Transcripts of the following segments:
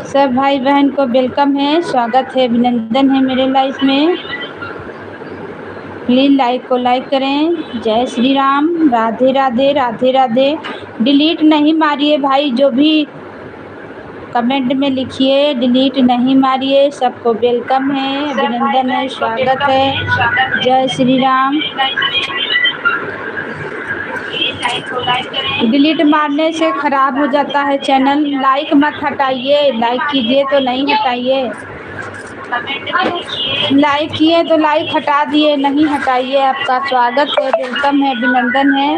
सब भाई बहन को वेलकम है, स्वागत है, अभिनंदन है मेरे लाइफ में। प्लीज़ लाइक को लाइक करें। जय श्री राम, राधे राधे, राधे राधे। डिलीट नहीं मारिए भाई, जो भी कमेंट में लिखिए डिलीट नहीं मारिए। सबको वेलकम है, अभिनंदन है, स्वागत है। जय श्री राम। डिलीट मारने से ख़राब हो जाता है चैनल। लाइक मत हटाइए, लाइक कीजिए तो नहीं हटाइए। लाइक किए तो लाइक हटा दिए, नहीं हटाइए। आपका स्वागत है, वेलकम है, अभिनंदन है।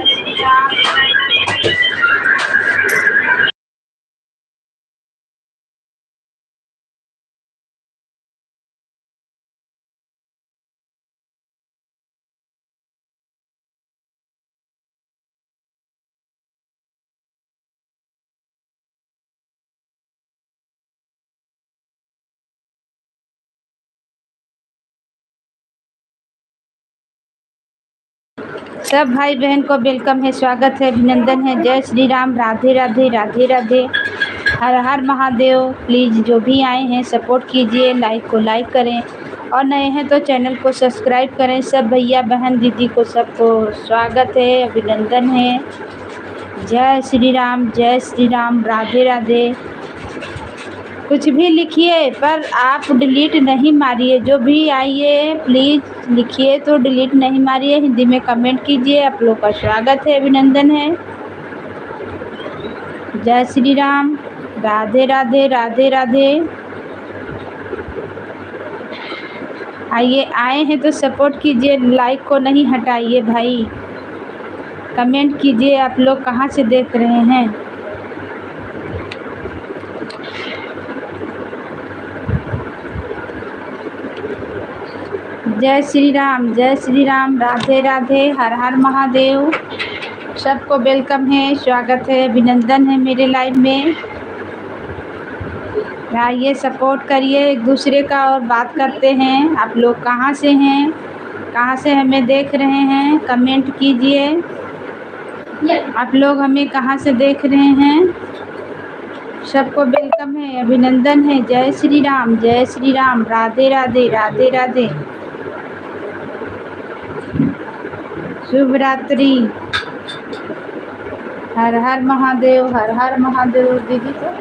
सब भाई बहन को वेलकम है, स्वागत है, अभिनंदन है। जय श्री राम, राधे राधे, राधे राधे, हर हर महादेव। प्लीज़ जो भी आए हैं सपोर्ट कीजिए, लाइक को लाइक करें और नए हैं तो चैनल को सब्सक्राइब करें। सब भैया बहन दीदी को सबको स्वागत है, अभिनंदन है। जय श्री राम, जय श्री राम, राधे राधे। कुछ भी लिखिए पर आप डिलीट नहीं मारिए। जो भी आइए प्लीज़ लिखिए तो डिलीट नहीं मारिए। हिंदी में कमेंट कीजिए। आप लोग का स्वागत है, अभिनंदन है। जय श्री राम, राधे राधे, राधे राधे। आइए, आए हैं तो सपोर्ट कीजिए, लाइक को नहीं हटाइए भाई। कमेंट कीजिए आप लोग कहाँ से देख रहे हैं। जय श्री राम, जय श्री राम, राधे राधे, हर हर महादेव। सबको वेलकम है, स्वागत है, अभिनंदन है मेरे लाइव में। आइए सपोर्ट करिए एक दूसरे का और बात करते हैं। आप लोग कहाँ से हैं, कहाँ से हमें देख रहे हैं, कमेंट कीजिए। आप लोग हमें कहाँ से देख रहे हैं। सबको वेलकम है, अभिनंदन है। जय श्री राम, जय श्री राम, राधे राधे, राधे राधे। शुभ रात्रि। हर हर महादेव, हर हर महादेव। दीदी को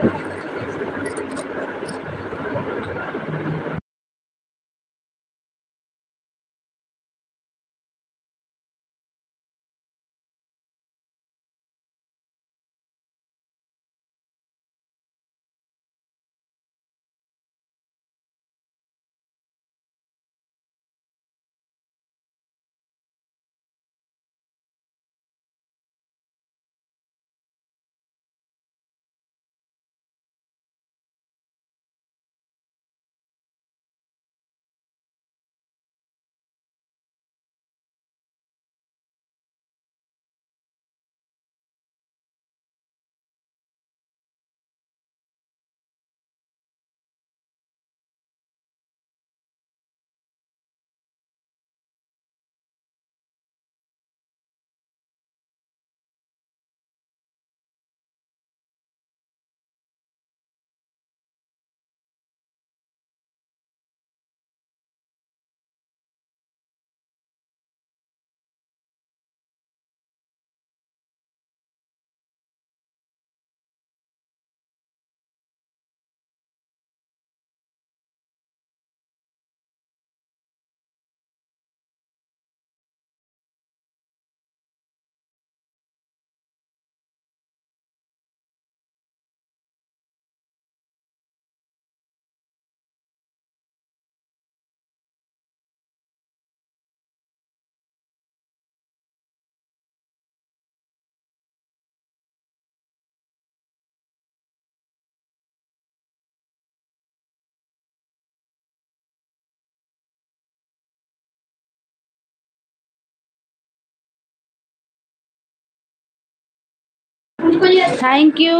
थैंक यू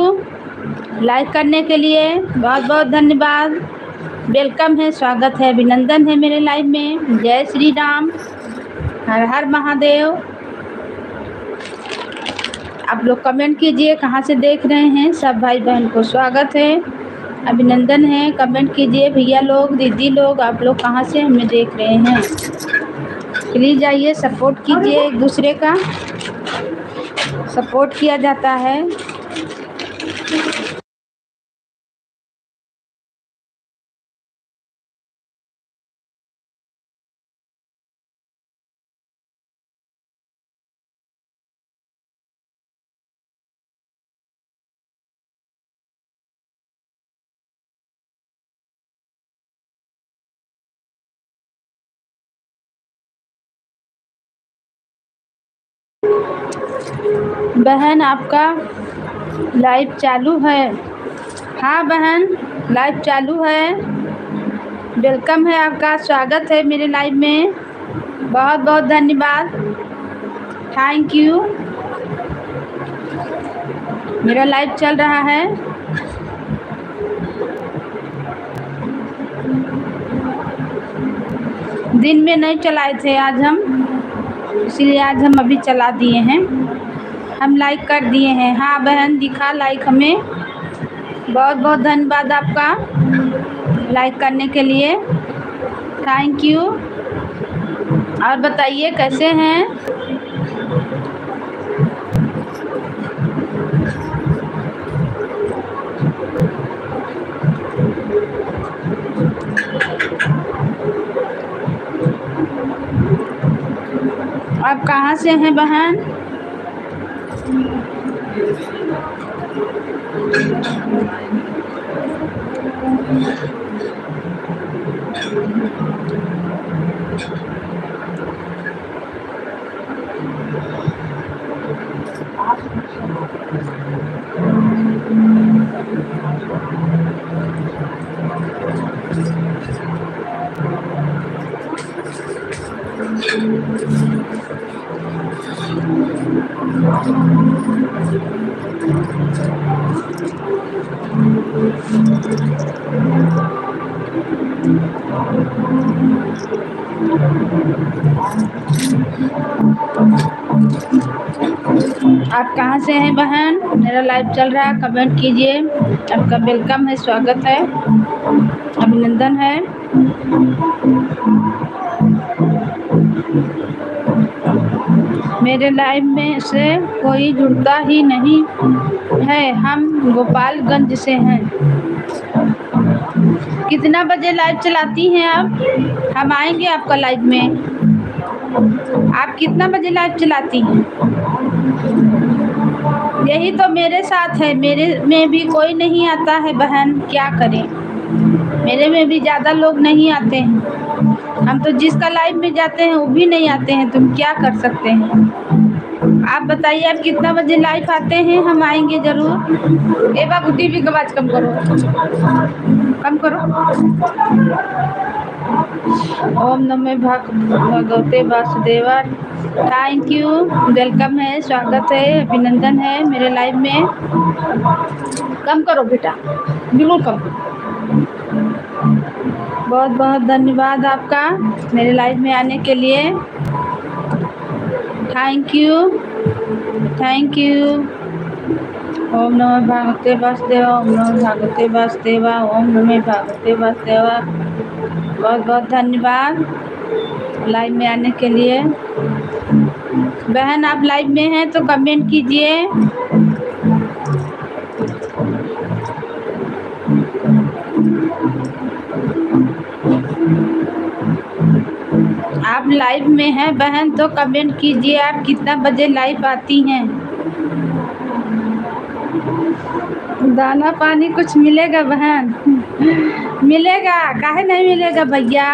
लाइक करने के लिए, बहुत बहुत धन्यवाद। वेलकम है, स्वागत है, अभिनंदन है मेरे लाइव में। जय श्री राम, हर हर महादेव। आप लोग कमेंट कीजिए कहाँ से देख रहे हैं। सब भाई बहन को स्वागत है, अभिनंदन है। कमेंट कीजिए भैया लोग, दीदी लोग, आप लोग कहाँ से हमें देख रहे हैं। प्लीज़ आइए, सपोर्ट कीजिए, एक दूसरे का सपोर्ट किया जाता है। बहन आपका लाइव चालू है। हाँ बहन, लाइव चालू है। वेलकम है आपका, स्वागत है मेरे लाइव में। बहुत बहुत धन्यवाद, थैंक यू। मेरा लाइव चल रहा है। दिन में नहीं चलाए थे आज हम, इसीलिए आज हम अभी चला दिए हैं। हम लाइक कर दिए हैं। हाँ बहन, दिखा लाइक हमें। बहुत बहुत धन्यवाद आपका लाइक करने के लिए, थैंक यू। और बताइए कैसे हैं। आप कहाँ से हैं बहन। आप कहाँ से हैं बहन। मेरा लाइव चल रहा है, कमेंट कीजिए। आपका वेलकम है, स्वागत है, अभिनंदन है। मेरे लाइव में से कोई जुड़ता ही नहीं है। हम गोपालगंज से हैं। कितना बजे लाइव चलाती हैं आप। हम आएंगे आपका लाइव में। आप कितना बजे लाइव चलाती हैं। यही तो मेरे साथ है, मेरे में भी कोई नहीं आता है बहन, क्या करें। मेरे में भी ज़्यादा लोग नहीं आते हैं। हम तो जिसका लाइव में जाते हैं वो भी नहीं आते हैं, तुम क्या कर सकते हैं। आप बताइए आप कितना बजे लाइव आते हैं, हम आएंगे ज़रूर। ए बाबू टीवी का आवाज़ कम करो, कम करो। ओम नमः भगवते वासुदेवा, थैंक यू, वेलकम है, स्वागत है, अभिनंदन है मेरे लाइव में। कम करो बेटा, बिल्कुल कम करो। बहुत बहुत धन्यवाद आपका मेरे लाइव में आने के लिए, थैंक यू, थैंक यू। ओम नमः भगवते वासुदेवा, ओम नमः भगवते वासुदेवा, ओम नमः भगवते वासुदेवा। बहुत बहुत धन्यवाद लाइव में आने के लिए। बहन आप लाइव में हैं तो कमेंट कीजिए। आप लाइव में हैं बहन तो कमेंट कीजिए, आप कितना बजे लाइव आती हैं। दाना पानी कुछ मिलेगा बहन। मिलेगा, काहे नहीं मिलेगा भैया।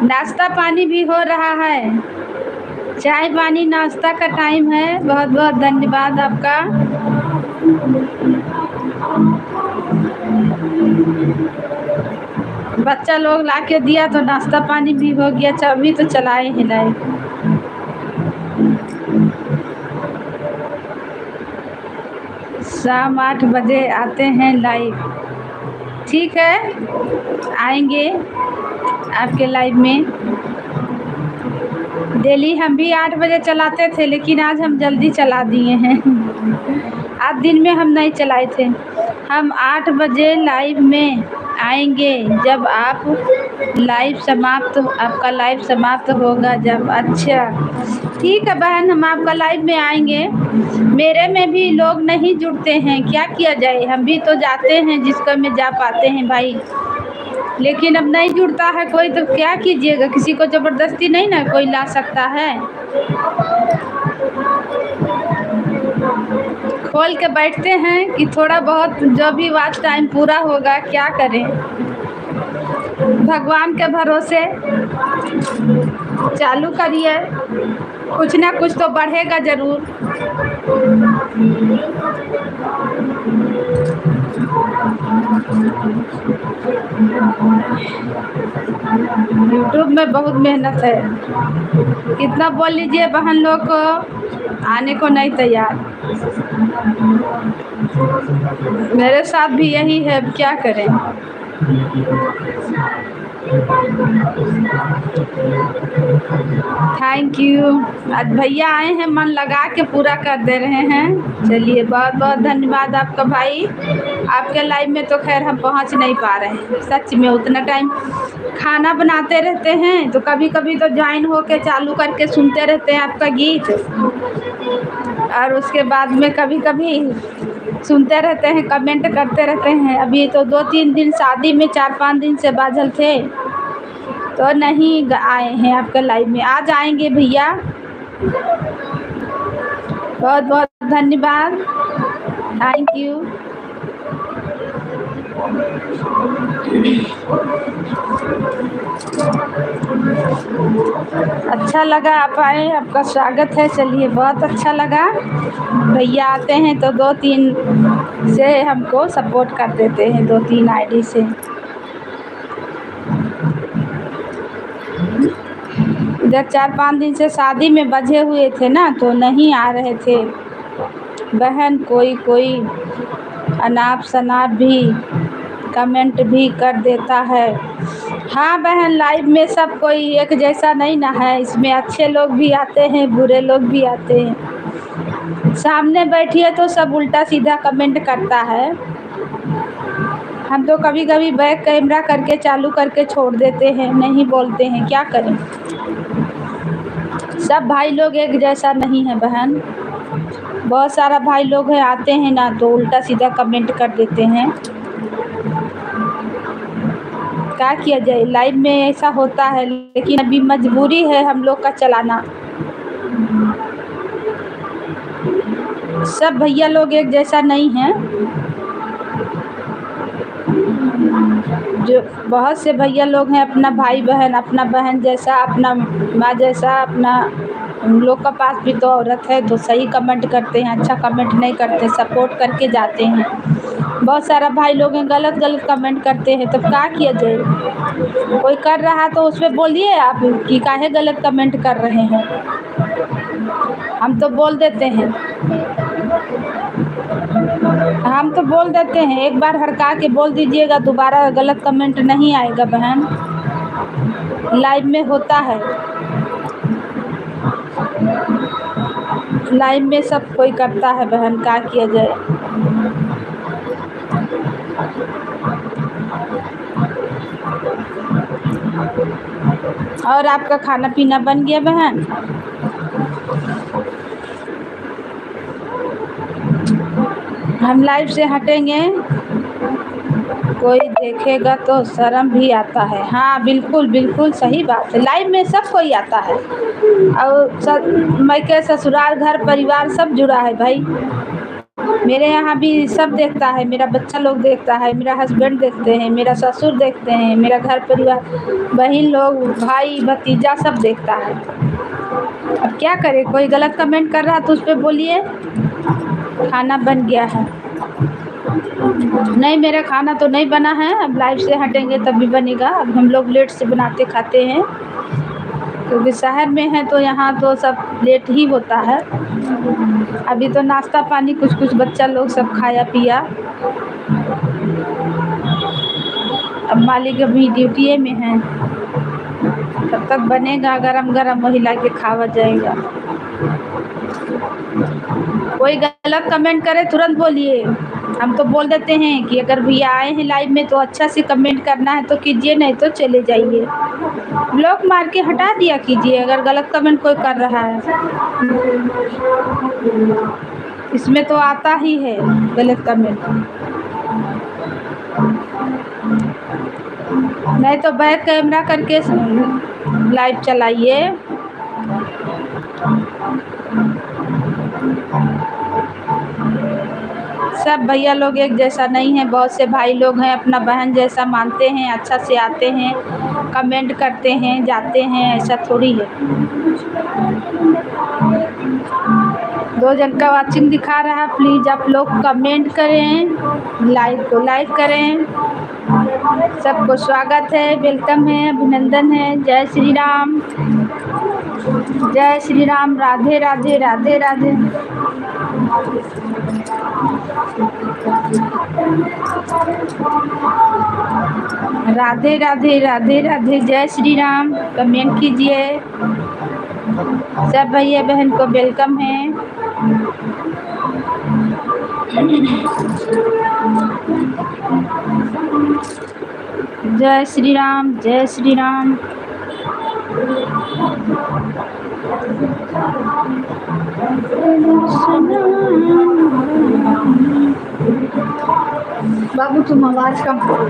नाश्ता पानी भी हो रहा है, चाय पानी नाश्ता का टाइम है। बहुत बहुत धन्यवाद आपका। बच्चा लोग ला के दिया तो नाश्ता पानी भी हो गया, अभी तो चलाए हैं लाइव। शाम 8 बजे आते हैं लाइव, ठीक है आएंगे आपके लाइव में। डेली हम भी 8 बजे चलाते थे, लेकिन आज हम जल्दी चला दिए हैं। आज दिन में हम नहीं चलाए थे। हम 8 बजे लाइव में आएंगे जब आपका लाइव समाप्त होगा जब। अच्छा ठीक है बहन, हम आपका लाइव में आएंगे। मेरे में भी लोग नहीं जुड़ते हैं, क्या किया जाए। हम भी तो जाते हैं जिसका में जा पाते हैं भाई, लेकिन अब नहीं जुड़ता है कोई तो क्या कीजिएगा। किसी को ज़बरदस्ती नहीं ना कोई ला सकता है। खोल के बैठते हैं कि थोड़ा बहुत जो भी वॉच टाइम पूरा होगा क्या करें, भगवान के भरोसे चालू करिए, कुछ ना कुछ तो बढ़ेगा ज़रूर। यूट्यूब में बहुत मेहनत है, कितना बोल लीजिए बहन लोग को आने को नहीं तैयार। मेरे साथ भी यही है, अब क्या करें। Thank you. आज भैया आए हैं, मन लगा के पूरा कर दे रहे हैं। चलिए बहुत बहुत धन्यवाद आपका भाई। आपके लाइव में तो खैर हम पहुंच नहीं पा रहे हैं, सच में उतना टाइम खाना बनाते रहते हैं तो कभी कभी तो ज्वाइन होके चालू करके सुनते रहते हैं आपका गीत, और उसके बाद में कभी कभी सुनते रहते हैं, कमेंट करते रहते हैं। अभी तो 2-3 दिन शादी में 4-5 दिन से बाझल थे तो नहीं आए हैं आपके लाइव में। आज आएंगे भैया, बहुत बहुत धन्यवाद, थैंक यू। अच्छा लगा आप आए, आपका स्वागत है। चलिए बहुत अच्छा लगा। भैया आते हैं तो 2-3 से हमको सपोर्ट कर देते हैं, 2-3 आईडी से। इधर 4-5 दिन से शादी में बझे हुए थे ना तो नहीं आ रहे थे बहन। कोई अनाप शनाप भी कमेंट भी कर देता है। हाँ बहन, लाइव में सब कोई एक जैसा नहीं ना है, इसमें अच्छे लोग भी आते हैं, बुरे लोग भी आते हैं। सामने बैठिए तो सब उल्टा सीधा कमेंट करता है। हम तो कभी कभी बैक कैमरा करके चालू करके छोड़ देते हैं, नहीं बोलते हैं, क्या करें। सब भाई लोग एक जैसा नहीं है बहन, बहुत सारा भाई लोग हैं आते हैं ना तो उल्टा सीधा कमेंट कर देते हैं। क्या किया जाए, लाइव में ऐसा होता है, लेकिन अभी मजबूरी है हम लोग का चलाना। सब भैया लोग एक जैसा नहीं है, जो बहुत से भैया लोग हैं अपना भाई बहन, अपना बहन जैसा, अपना माँ जैसा, अपना उन लोग का पास भी तो औरत है तो सही कमेंट करते हैं, अच्छा कमेंट नहीं करते, सपोर्ट करके जाते हैं। बहुत सारा भाई लोग हैं गलत कमेंट करते हैं, तब क्या किया जाए। कोई कर रहा तो उस पर बोलिए आप कि काहे गलत कमेंट कर रहे हैं, हम तो बोल देते हैं। हम तो बोल देते हैं, एक बार हड़का के बोल दीजिएगा, दोबारा गलत कमेंट नहीं आएगा बहन, लाइव में होता है। लाइव में सब कोई करता है बहन, क्या किया जाए। और आपका खाना पीना बन गया बहन? हम लाइव से हटेंगे, कोई देखेगा तो शर्म भी आता है। हाँ बिल्कुल बिल्कुल सही बात है, लाइव में सब कोई आता है और मायके ससुराल घर परिवार सब जुड़ा है भाई। मेरे यहाँ भी सब देखता है, मेरा बच्चा लोग देखता है, मेरा हस्बैंड देखते हैं, मेरा ससुर देखते हैं, मेरा घर परिवार, बहन लोग, भाई भतीजा सब देखता है। अब क्या करे, कोई गलत कमेंट कर रहा तो उस पर बोलिए खाना बन गया है। नहीं मेरा खाना तो नहीं बना है, अब लाइव से हटेंगे तभी बनेगा। अब हम लोग लेट से बनाते खाते हैं क्योंकि शहर में है तो यहाँ तो सब लेट ही होता है। अभी तो नाश्ता पानी कुछ बच्चा लोग सब खाया पिया, अब मालिक अभी ड्यूटी में हैं, तब तक बनेगा गरम गरम वही ला के खावा जाएगा। कोई गलत कमेंट करे तुरंत बोलिए, हम तो बोल देते हैं कि अगर भैया आए हैं लाइव में तो अच्छा से कमेंट करना है तो कीजिए, नहीं तो चले जाइए। ब्लॉक मार के हटा दिया कीजिए अगर गलत कमेंट कोई कर रहा है। इसमें तो आता ही है गलत कमेंट। नहीं तो बैक कैमरा करके लाइव चलाइए। सब भैया लोग एक जैसा नहीं है, बहुत से भाई लोग हैं अपना बहन जैसा मानते हैं, अच्छा से आते हैं, कमेंट करते हैं, जाते हैं, ऐसा थोड़ी है। 2 जन का वाचिंग दिखा रहा है, प्लीज़ आप लोग कमेंट करें, लाइक को लाइक करें। सबको स्वागत है, वेलकम है, अभिनंदन है। जय श्री राम, जय श्री राम, राधे राधे, राधे राधे। राधे राधे, राधे राधे, जय श्री राम। कमेंट कीजिए। सब भैया बहन को वेलकम है। जय श्री राम, जय श्री राम। बाबू तुम आवाज कम करो।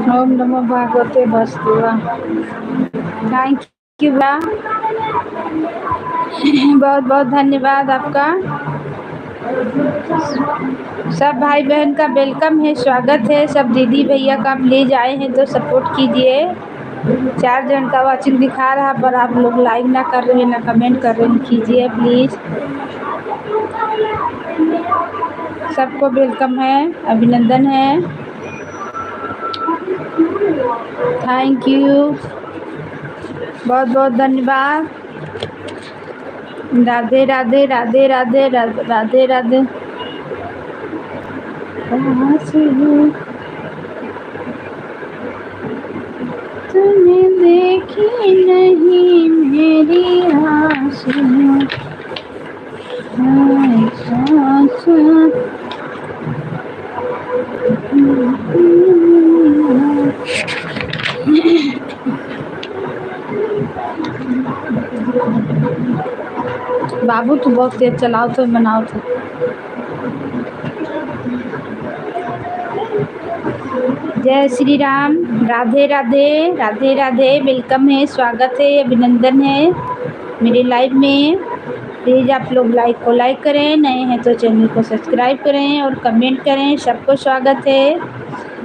ओम नमो भगवते वासुदेवाय। थैंक यू बा, बहुत बहुत धन्यवाद आपका। सब भाई बहन का वेलकम है, स्वागत है। सब दीदी भैया का प्लीज आए हैं तो सपोर्ट कीजिए। 4 जन का वाचिंग दिखा रहा पर आप लोग लाइक ना कर रहे हैं, ना कमेंट कर रहे हैं, कीजिए प्लीज। सबको वेलकम है, अभिनंदन है। थैंक यू, बहुत बहुत धन्यवाद। राधे राधे, राधे राधे, राधे राधे। तूने देखी नहीं मेरी आंसू, बाबू तू बहुत तेज चलाओ तो बनाओ तो। जय श्री राम, राधे राधे, राधे राधे, वेलकम है, स्वागत है, अभिनंदन है मेरे लाइव में। प्लीज़ आप लोग लाइक को लाइक करें, नए हैं तो चैनल को सब्सक्राइब करें और कमेंट करें। सबको स्वागत है।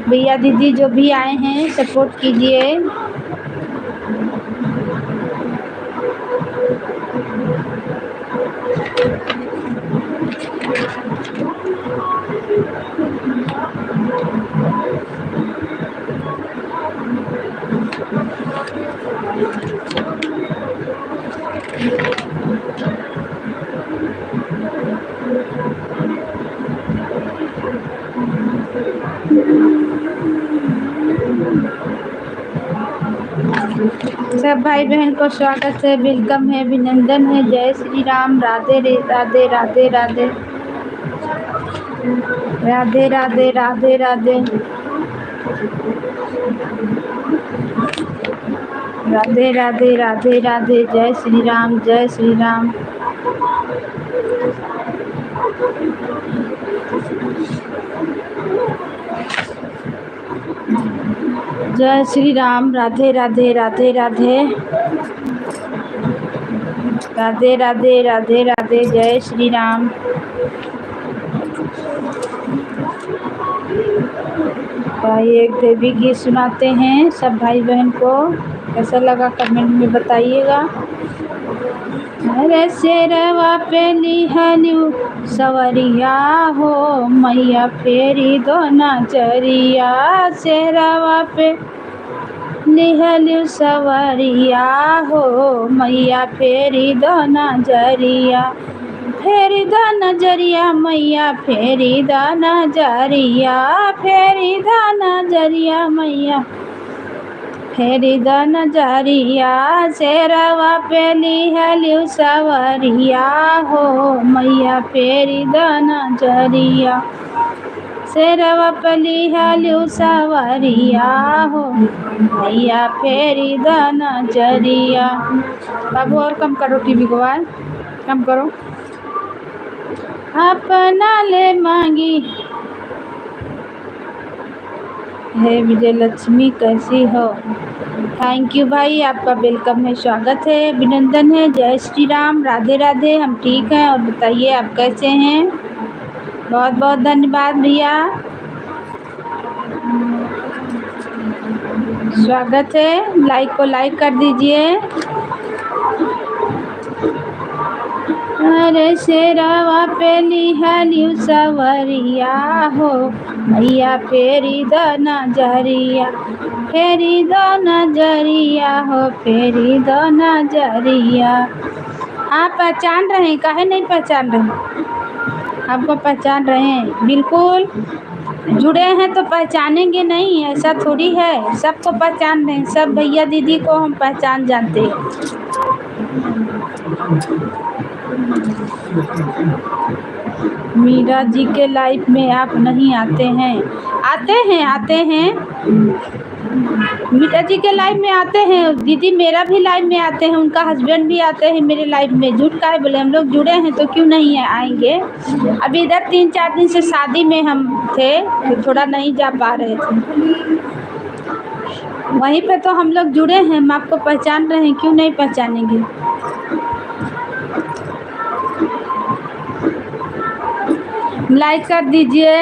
भैया दीदी जो भी आए हैं सपोर्ट कीजिए। सब भाई बहन को स्वागत है, वेलकम है, अभिनंदन है। जय श्री राम, राधे राधे, राधे राधे, राधे राधे, राधे राधे, राधे राधे, राधे राधे, जय श्री राम, जय श्री राम। जय श्री राम, राधे राधे, राधे राधे, राधे राधे, राधे राधे, जय श्री राम। आइए एक देवी गीत सुनाते हैं सब भाई बहन को। कैसा लगा कमेंट में बताइएगा। अरे शेरवा पे लिहलू सवरिया हो मैया फेरी दो नजरिया। शेरवा पे लिहलू सवरिया हो मैया फेरी दो नजरिया। फेरी द नजरिया मैया फेरी द नजरिया। फेरी द नजरिया मैया फेरी द नजरिया। शेरवा पे लिहलू सवरिया हो मैया फेरी द नजरिया। शेरवा पे लिहलू सवरिया हो मैया फेरी द नजरिया। बाबू और कम करो टीवी को, आए कम करो। अपना ले मांगी हे विजय लक्ष्मी कैसी हो। थैंक यू भाई, आपका वेलकम है, स्वागत है, अभिनंदन है। जय श्री राम, राधे राधे। हम ठीक हैं और बताइए आप कैसे हैं। बहुत बहुत धन्यवाद भैया, स्वागत है। लाइक को लाइक कर दीजिए। अरे शेरवा पे लिहलू सवरिया हो मैया फेरी द नजरिया। फेरी द नजरिया हो फेरी द नजरिया। आप पहचान रहे हैं, काहे नहीं पहचान रहे। आपको पहचान रहे हैं, बिल्कुल जुड़े हैं तो पहचानेंगे नहीं, ऐसा थोड़ी है। सबको पहचान रहे हैं, सब भैया दीदी को हम पहचान जानते हैं। मीरा जी के लाइफ में आप नहीं आते हैं। आते हैं, आते हैं, मीरा जी के लाइफ में आते हैं। दीदी मेरा भी लाइफ में आते हैं, उनका हस्बैंड भी आते हैं मेरे लाइफ में। झूठ काहे बोले, हम लोग जुड़े हैं तो क्यों नहीं है, आएंगे। अभी इधर 3-4 दिन से शादी में हम थे तो थोड़ा नहीं जा पा रहे थे। वहीं पे तो हम लोग जुड़े हैं, हम आपको पहचान रहे हैं, क्यों नहीं पहचानेंगे। लाइक कर दीजिए।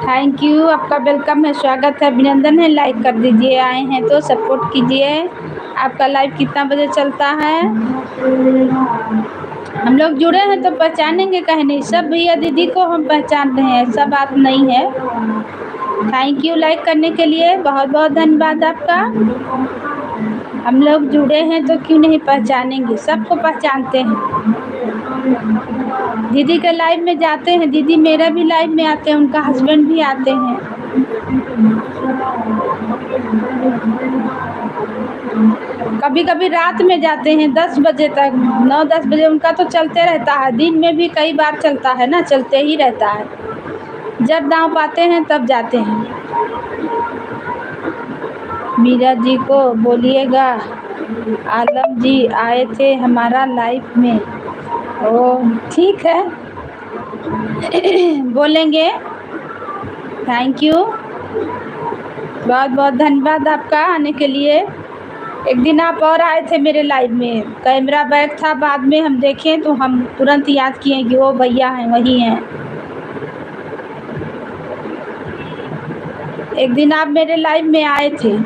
थैंक यू, आपका वेलकम है, स्वागत है, अभिनंदन है। लाइक कर दीजिए, आए हैं तो सपोर्ट कीजिए। आपका लाइव कितना बजे चलता है। हम लोग जुड़े हैं तो पहचानेंगे कहीं नहीं। सब भैया दीदी को हम पहचान रहे हैं, ऐसा बात नहीं है। थैंक यू लाइक करने के लिए, बहुत बहुत धन्यवाद आपका। हम लोग जुड़े हैं तो क्यों नहीं पहचानेंगे, सबको पहचानते हैं। दीदी के लाइव में जाते हैं, दीदी मेरा भी लाइव में आते हैं, उनका हस्बैंड भी आते हैं। कभी कभी रात में जाते हैं 10 बजे तक, 9-10 बजे। उनका तो चलते रहता है, दिन में भी कई बार चलता है ना, चलते ही रहता है। जब दांव पाते हैं तब जाते हैं। मीरा जी को बोलिएगा आलम जी आए थे हमारा लाइफ में। ओ ठीक है, बोलेंगे। थैंक यू, बहुत बहुत धन्यवाद आपका आने के लिए। एक दिन आप और आए थे मेरे लाइव में, कैमरा बैक था, बाद में हम देखें तो हम तुरंत याद किए कि वो भैया हैं, वही हैं। एक दिन आप मेरे लाइव में आए थे,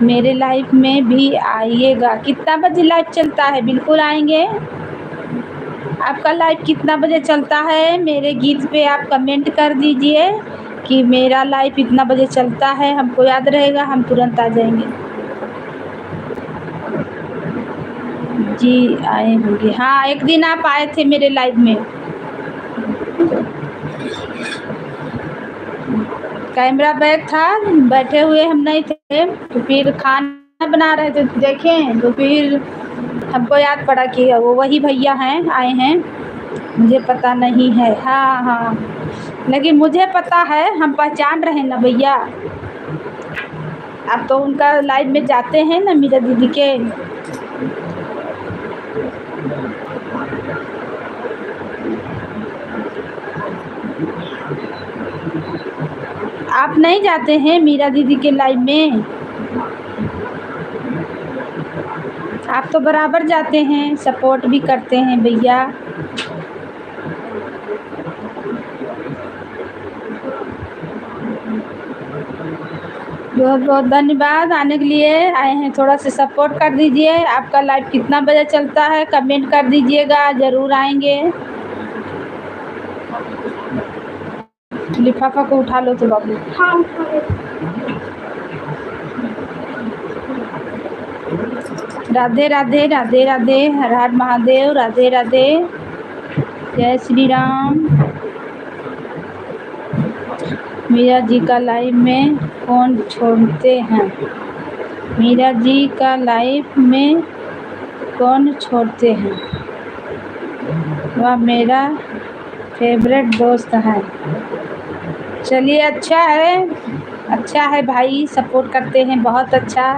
मेरे लाइव में भी आइएगा। कितना बजे लाइव चलता है, बिल्कुल आएंगे। आपका लाइव कितना बजे चलता है, मेरे गीत पे आप कमेंट कर दीजिए कि मेरा लाइव इतना बजे चलता है, हमको याद रहेगा, हम तुरंत आ जाएंगे। जी आए होंगे, हाँ एक दिन आप आए थे मेरे लाइव में। कैमरा बैक था, बैठे हुए हम नहीं थे, तो फिर खाना बना रहे थे, देखें तो फिर हमको याद पड़ा कि वो वही भैया हैं, आए हैं। मुझे पता नहीं है, हाँ हाँ, लेकिन मुझे पता है, हम पहचान रहे हैं ना भैया। आप तो उनका लाइव में जाते हैं ना, मीरा दीदी के। आप नहीं जाते हैं मीरा दीदी के लाइव में। आप तो बराबर जाते हैं, सपोर्ट भी करते हैं भैया। बहुत बहुत धन्यवाद आने के लिए। आए हैं, थोड़ा सा सपोर्ट कर दीजिए। आपका लाइव कितना बजे चलता है कमेंट कर दीजिएगा, ज़रूर आएंगे। लिफाफा को उठा लो तो बाबू। हाँ, राधे राधे राधे राधे, हर हर महादेव, राधे राधे, जय श्री राम। मीरा जी का लाइव में कौन छोड़ते हैं? मीरा जी का लाइव में कौन छोड़ते हैं? वह मेरा फेवरेट दोस्त है। चलिए, अच्छा है भाई, सपोर्ट करते हैं, बहुत अच्छा।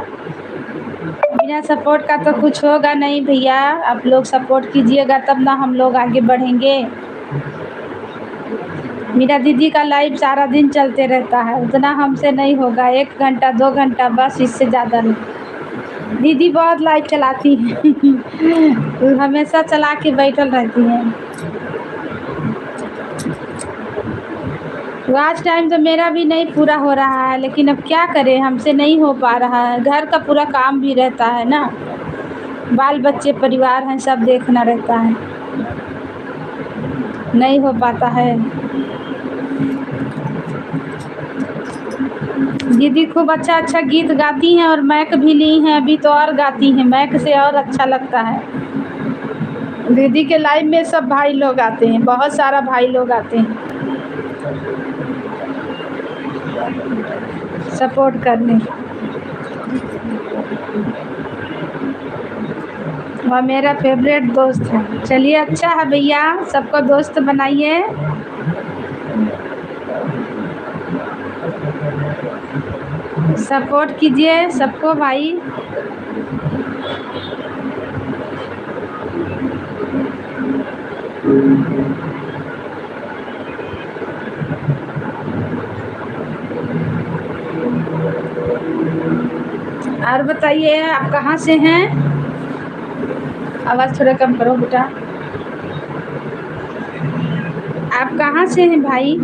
बिना सपोर्ट का तो कुछ होगा नहीं भैया। आप लोग सपोर्ट कीजिएगा तब ना हम लोग आगे बढ़ेंगे। मीरा दीदी का लाइव सारा दिन चलते रहता है, उतना हमसे नहीं होगा। 1 घंटा 2 घंटा बस, इससे ज़्यादा नहीं। दीदी बहुत लाइव चलाती हैं हमेशा चला के बैठल रहती हैं। आज टाइम तो मेरा भी नहीं पूरा हो रहा है, लेकिन अब क्या करें, हमसे नहीं हो पा रहा है। घर का पूरा काम भी रहता है ना, बाल बच्चे परिवार हैं, सब देखना रहता है, नहीं हो पाता है। दीदी खूब अच्छा अच्छा गीत गाती हैं और माइक भी ली हैं, अभी तो और गाती हैं, माइक से और अच्छा लगता है। दीदी के लाइव में सब भाई लोग आते हैं, बहुत सारा भाई लोग आते हैं सपोर्ट करने। वह मेरा फेवरेट दोस्त है। चलिए, अच्छा है भैया, सबको दोस्त बनाइए। सपोर्ट कीजिए सबको भाई। और बताइए, आप कहाँ से हैं? आवाज़ थोड़ा कम करो बेटा। आप कहाँ से हैं भाई?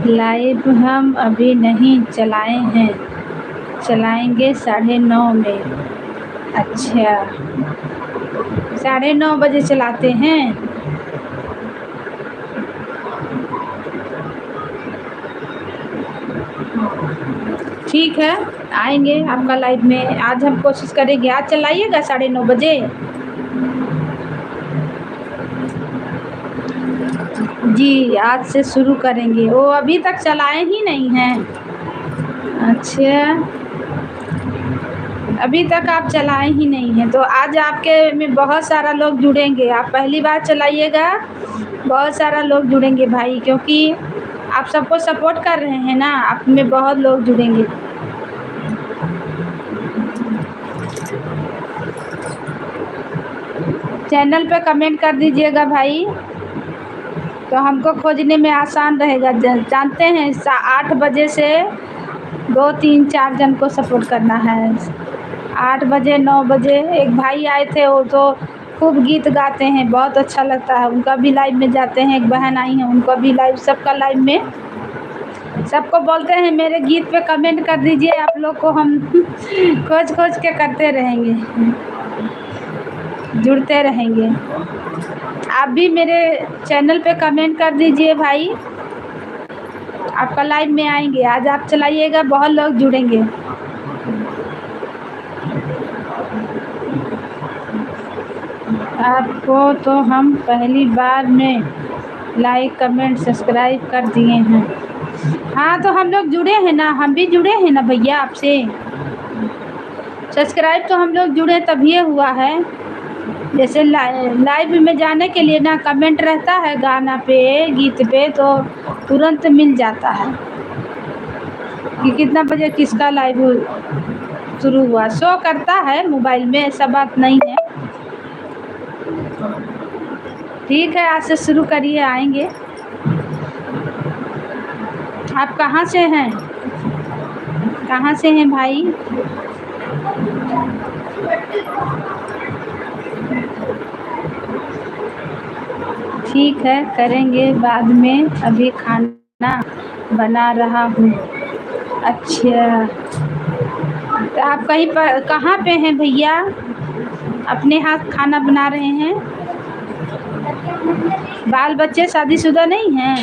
लाइव हम अभी नहीं चलाए हैं, चलाएंगे 9:30 में। अच्छा, 9:30 बजे चलाते हैं। ठीक है, आएंगे आपका लाइव में। आज हम कोशिश करेंगे, आज चलाइएगा 9:30 बजे। जी, आज से शुरू करेंगे। वो अभी तक चलाए ही नहीं हैं। अच्छा, अभी तक आप चलाए ही नहीं हैं, तो आज आपके में बहुत सारा लोग जुड़ेंगे। आप पहली बार चलाइएगा, बहुत सारा लोग जुड़ेंगे भाई, क्योंकि आप सबको सपोर्ट कर रहे हैं ना, आप में बहुत लोग जुड़ेंगे। चैनल पे कमेंट कर दीजिएगा भाई, तो हमको खोजने में आसान रहेगा। जानते हैं 8 बजे से 2 3 4 जन को सपोर्ट करना है। 8 बजे 9 बजे एक भाई आए थे, वो तो खूब गीत गाते हैं, बहुत अच्छा लगता है। उनका भी लाइव में जाते हैं। एक बहन आई हैं, उनका भी लाइव, सबका लाइव में सबको बोलते हैं मेरे गीत पे कमेंट कर दीजिए। आप लोग को हम खोज खोज के करते रहेंगे, जुड़ते रहेंगे। आप भी मेरे चैनल पे कमेंट कर दीजिए भाई, आपका लाइव में आएंगे। आज आप चलाइएगा, बहुत लोग जुड़ेंगे। आपको तो हम पहली बार में लाइक कमेंट सब्सक्राइब कर दिए हैं। हाँ, तो हम लोग जुड़े हैं ना, हम भी जुड़े हैं ना भैया आपसे। सब्सक्राइब तो हम लोग जुड़े तभी हुआ है। जैसे लाइव में जाने के लिए ना कमेंट रहता है गाना पे, गीत पे, तो तुरंत मिल जाता है कि कितना बजे किसका लाइव शुरू हुआ। शो करता है मोबाइल में, ऐसा बात नहीं है। ठीक है, आज से शुरू करिए, आएंगे। आप कहाँ से हैं? कहाँ से हैं भाई? ठीक है, करेंगे बाद में, अभी खाना बना रहा हूँ। अच्छा, तो आप कहीं पर कहाँ पे हैं भैया? अपने हाथ खाना बना रहे हैं? बाल बच्चे शादीशुदा नहीं हैं?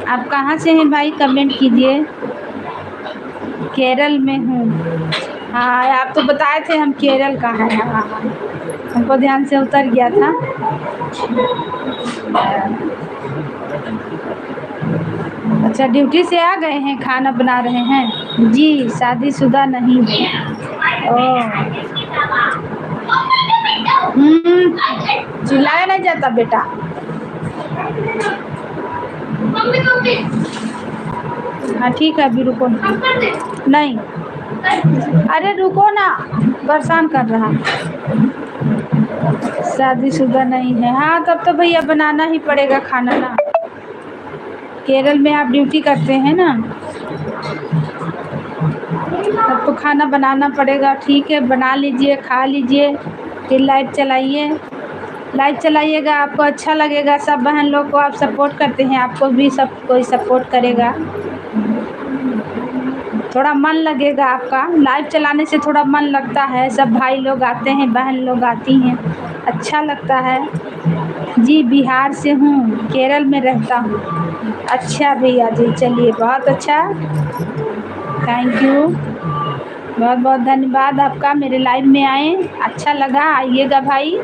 आप कहाँ से हैं भाई, कमेंट कीजिए। केरल में हूँ। हाँ, आप तो बताए थे हम केरल का है। हाँ, हमको ध्यान से उतर गया था। अच्छा, ड्यूटी से आ गए हैं, खाना बना रहे हैं? जी, शादीशुदा नहीं हूँ। ओह, चिल्लाया नहीं जाता बेटा। हाँ ठीक है, अभी रुको। नहीं, अरे रुको ना, परेशान कर रहा। शादीशुदा नहीं है। हाँ, तब तो भैया बनाना ही पड़ेगा खाना ना। केरल में आप ड्यूटी करते हैं ना, तब तो खाना बनाना पड़ेगा। ठीक है, बना लीजिए, खा लीजिए, फिर लाइट चलाइए। लाइट चलाइएगा, आपको अच्छा लगेगा। सब बहन लोग को आप सपोर्ट करते हैं, आपको भी सब कोई सपोर्ट करेगा, थोड़ा मन लगेगा आपका। लाइव चलाने से थोड़ा मन लगता है, सब भाई लोग आते हैं, बहन लोग आती हैं, अच्छा लगता है। जी, बिहार से हूँ, केरल में रहता हूँ। अच्छा भैया जी, चलिए, बहुत अच्छा, थैंक यू, बहुत बहुत धन्यवाद आपका। मेरे लाइव में आए, अच्छा लगा, आइएगा भाई।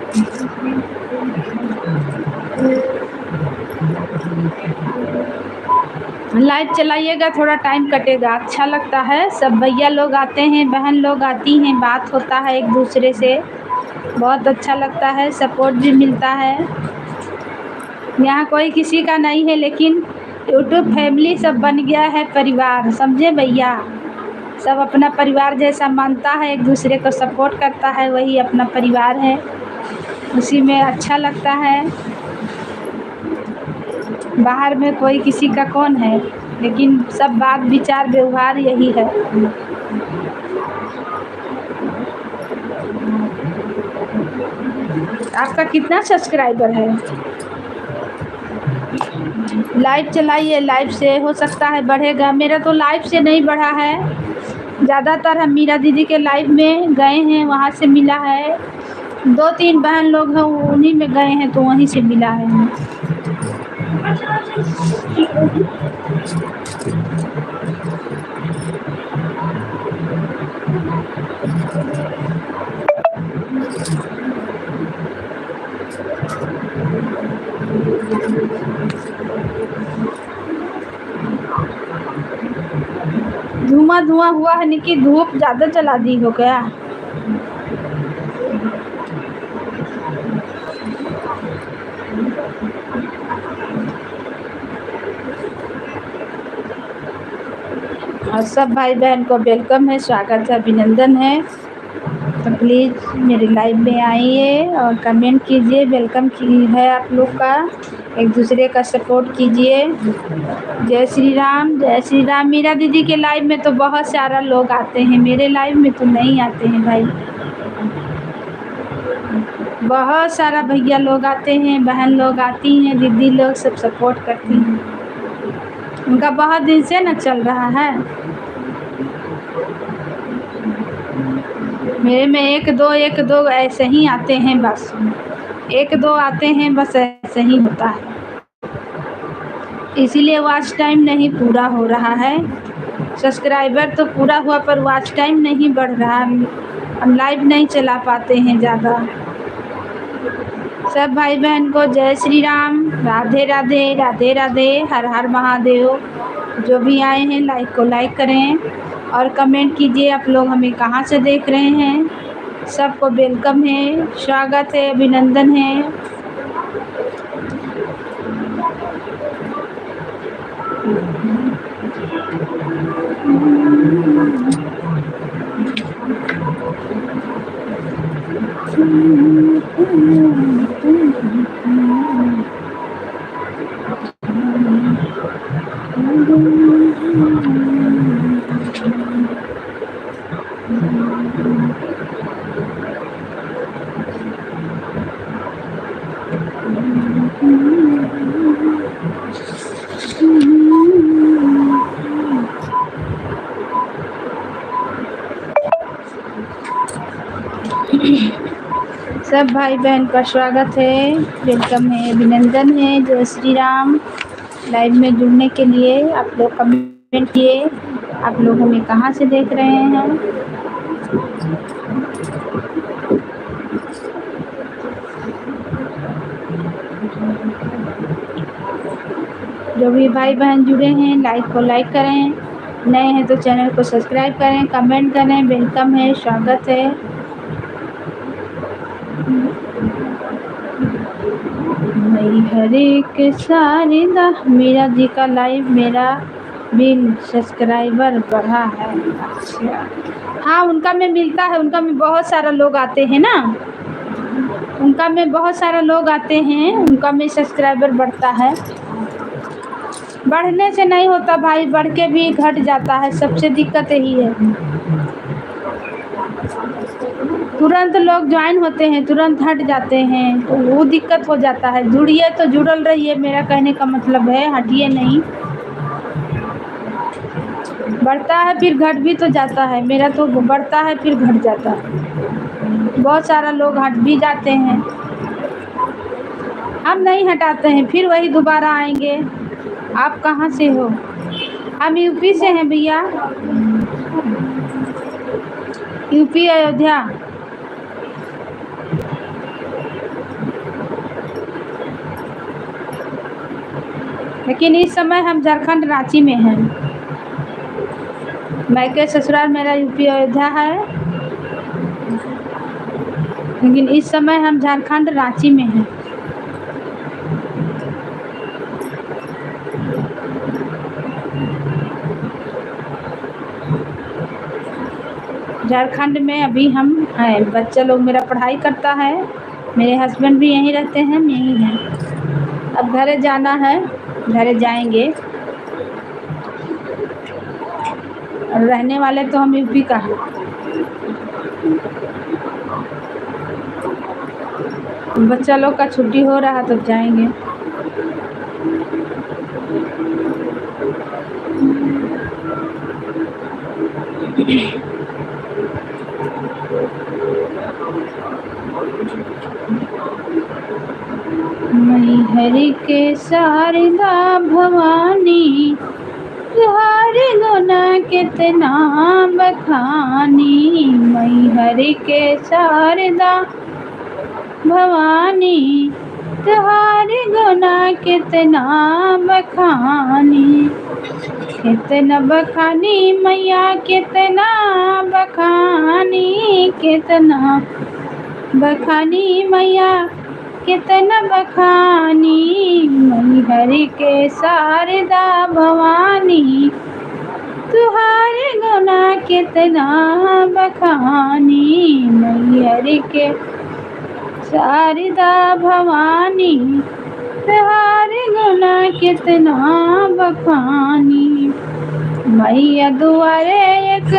लाइट चलाइएगा, थोड़ा टाइम कटेगा, अच्छा लगता है। सब भैया लोग आते हैं, बहन लोग आती हैं, बात होता है एक दूसरे से, बहुत अच्छा लगता है, सपोर्ट भी मिलता है। यहाँ कोई किसी का नहीं है, लेकिन यूट्यूब फैमिली सब बन गया है, परिवार, समझे भैया? सब अपना परिवार जैसा मानता है, एक दूसरे को सपोर्ट करता है, वही अपना परिवार है, उसी में अच्छा लगता है। बाहर में कोई किसी का कौन है, लेकिन सब बात विचार व्यवहार यही है। आपका कितना सब्सक्राइबर है? लाइव चलाइए, लाइव से हो सकता है बढ़ेगा। मेरा तो लाइव से नहीं बढ़ा है, ज़्यादातर हम मीरा दीदी के लाइव में गए हैं, वहाँ से मिला है। 2-3 बहन लोग हैं, उन्हीं में गए हैं, तो वहीं से मिला है हमें। धुआं धुआं हुआ है, निकी धूप ज़्यादा चला दी हो क्या? और सब भाई बहन को वेलकम है, स्वागत है, अभिनंदन है। तो प्लीज़ मेरे लाइव में आइए और कमेंट कीजिए, वेलकम की है आप लोग का, एक दूसरे का सपोर्ट कीजिए। जय श्री राम, जय श्री राम। मीरा दीदी के लाइव में तो बहुत सारा लोग आते हैं, मेरे लाइव में तो नहीं आते हैं भाई। बहुत सारा भैया लोग आते हैं, बहन लोग आती हैं, दीदी लोग सब सपोर्ट करती हैं, उनका बहुत दिन से न चल रहा है। मेरे में एक दो ऐसे ही आते हैं, बस 1-2 आते हैं, बस ऐसे ही होता है, इसीलिए वॉच टाइम नहीं पूरा हो रहा है। सब्सक्राइबर तो पूरा हुआ, पर वॉच टाइम नहीं बढ़ रहा, हम लाइव नहीं चला पाते हैं ज़्यादा। सब भाई बहन को जय श्री राम, राधे राधे, राधे राधे, हर हर महादेव। जो भी आए हैं, लाइक को लाइक करें और कमेंट कीजिए आप लोग हमें कहाँ से देख रहे हैं। सबको वेलकम है, स्वागत है, अभिनंदन है। सब भाई बहन का स्वागत है, वेलकम है, अभिनंदन है। जय श्री राम। लाइव में जुड़ने के लिए आप लोग कमेंट किए। आप लोग हमें कहाँ से देख रहे हैं? जो भी भाई बहन जुड़े हैं लाइक को लाइक करें, नए हैं तो चैनल को सब्सक्राइब करें, कमेंट करें। वेलकम है, स्वागत है। मई हरे के शारदा मीरा जी का लाइव मेरा बिल सब्सक्राइबर बढ़ा है। अच्छा, हाँ, उनका में मिलता है, उनका में बहुत सारा लोग आते हैं ना, उनका में बहुत सारा लोग आते हैं, उनका में सब्सक्राइबर बढ़ता है। बढ़ने से नहीं होता भाई, बढ़ के भी घट जाता है, सबसे दिक्कत यही है। तुरंत लोग ज्वाइन होते हैं, तुरंत हट जाते हैं, तो वो दिक्कत हो जाता है। जुड़िए तो जुड़ल रहिए, मेरा कहने का मतलब है, हटिए नहीं। बढ़ता है फिर घट भी तो जाता है, मेरा तो बढ़ता है फिर घट जाता है। बहुत सारा लोग हट भी जाते हैं, हम नहीं हटाते हैं, फिर वही दोबारा आएंगे। आप कहाँ से हो? हम यूपी से हैं भैया, यूपी अयोध्या। लेकिन इस समय हम झारखंड रांची में हैं। मायके ससुराल मेरा यूपी अयोध्या है, लेकिन इस समय हम झारखंड रांची में हैं। झारखंड में अभी हम हैं। बच्चा लोग मेरा पढ़ाई करता है, मेरे हस्बैंड भी यहीं रहते हैं, हम यहीं हैं। अब घरे जाना है, घरे जाएंगे। और रहने वाले तो हम यूपी का हैं। बच्चा लोग का छुट्टी हो रहा तो जाएंगे। मई हरि के शारदा भवानी, तुहारे गुना कितना बखानी। मई हरि के शारदा भवानी, तुहारे गुना कितना बखानी। कितना बखानी मैया, कितना बखानी, कितना बखानी मैया, कितना बखानी। मई हरि के शारदा भवानी, तुहारे गुना कितना बखानी। मई हरि के शारदा भवानी, तुहारे गुना कितना बखानी। मैया दुआरे एक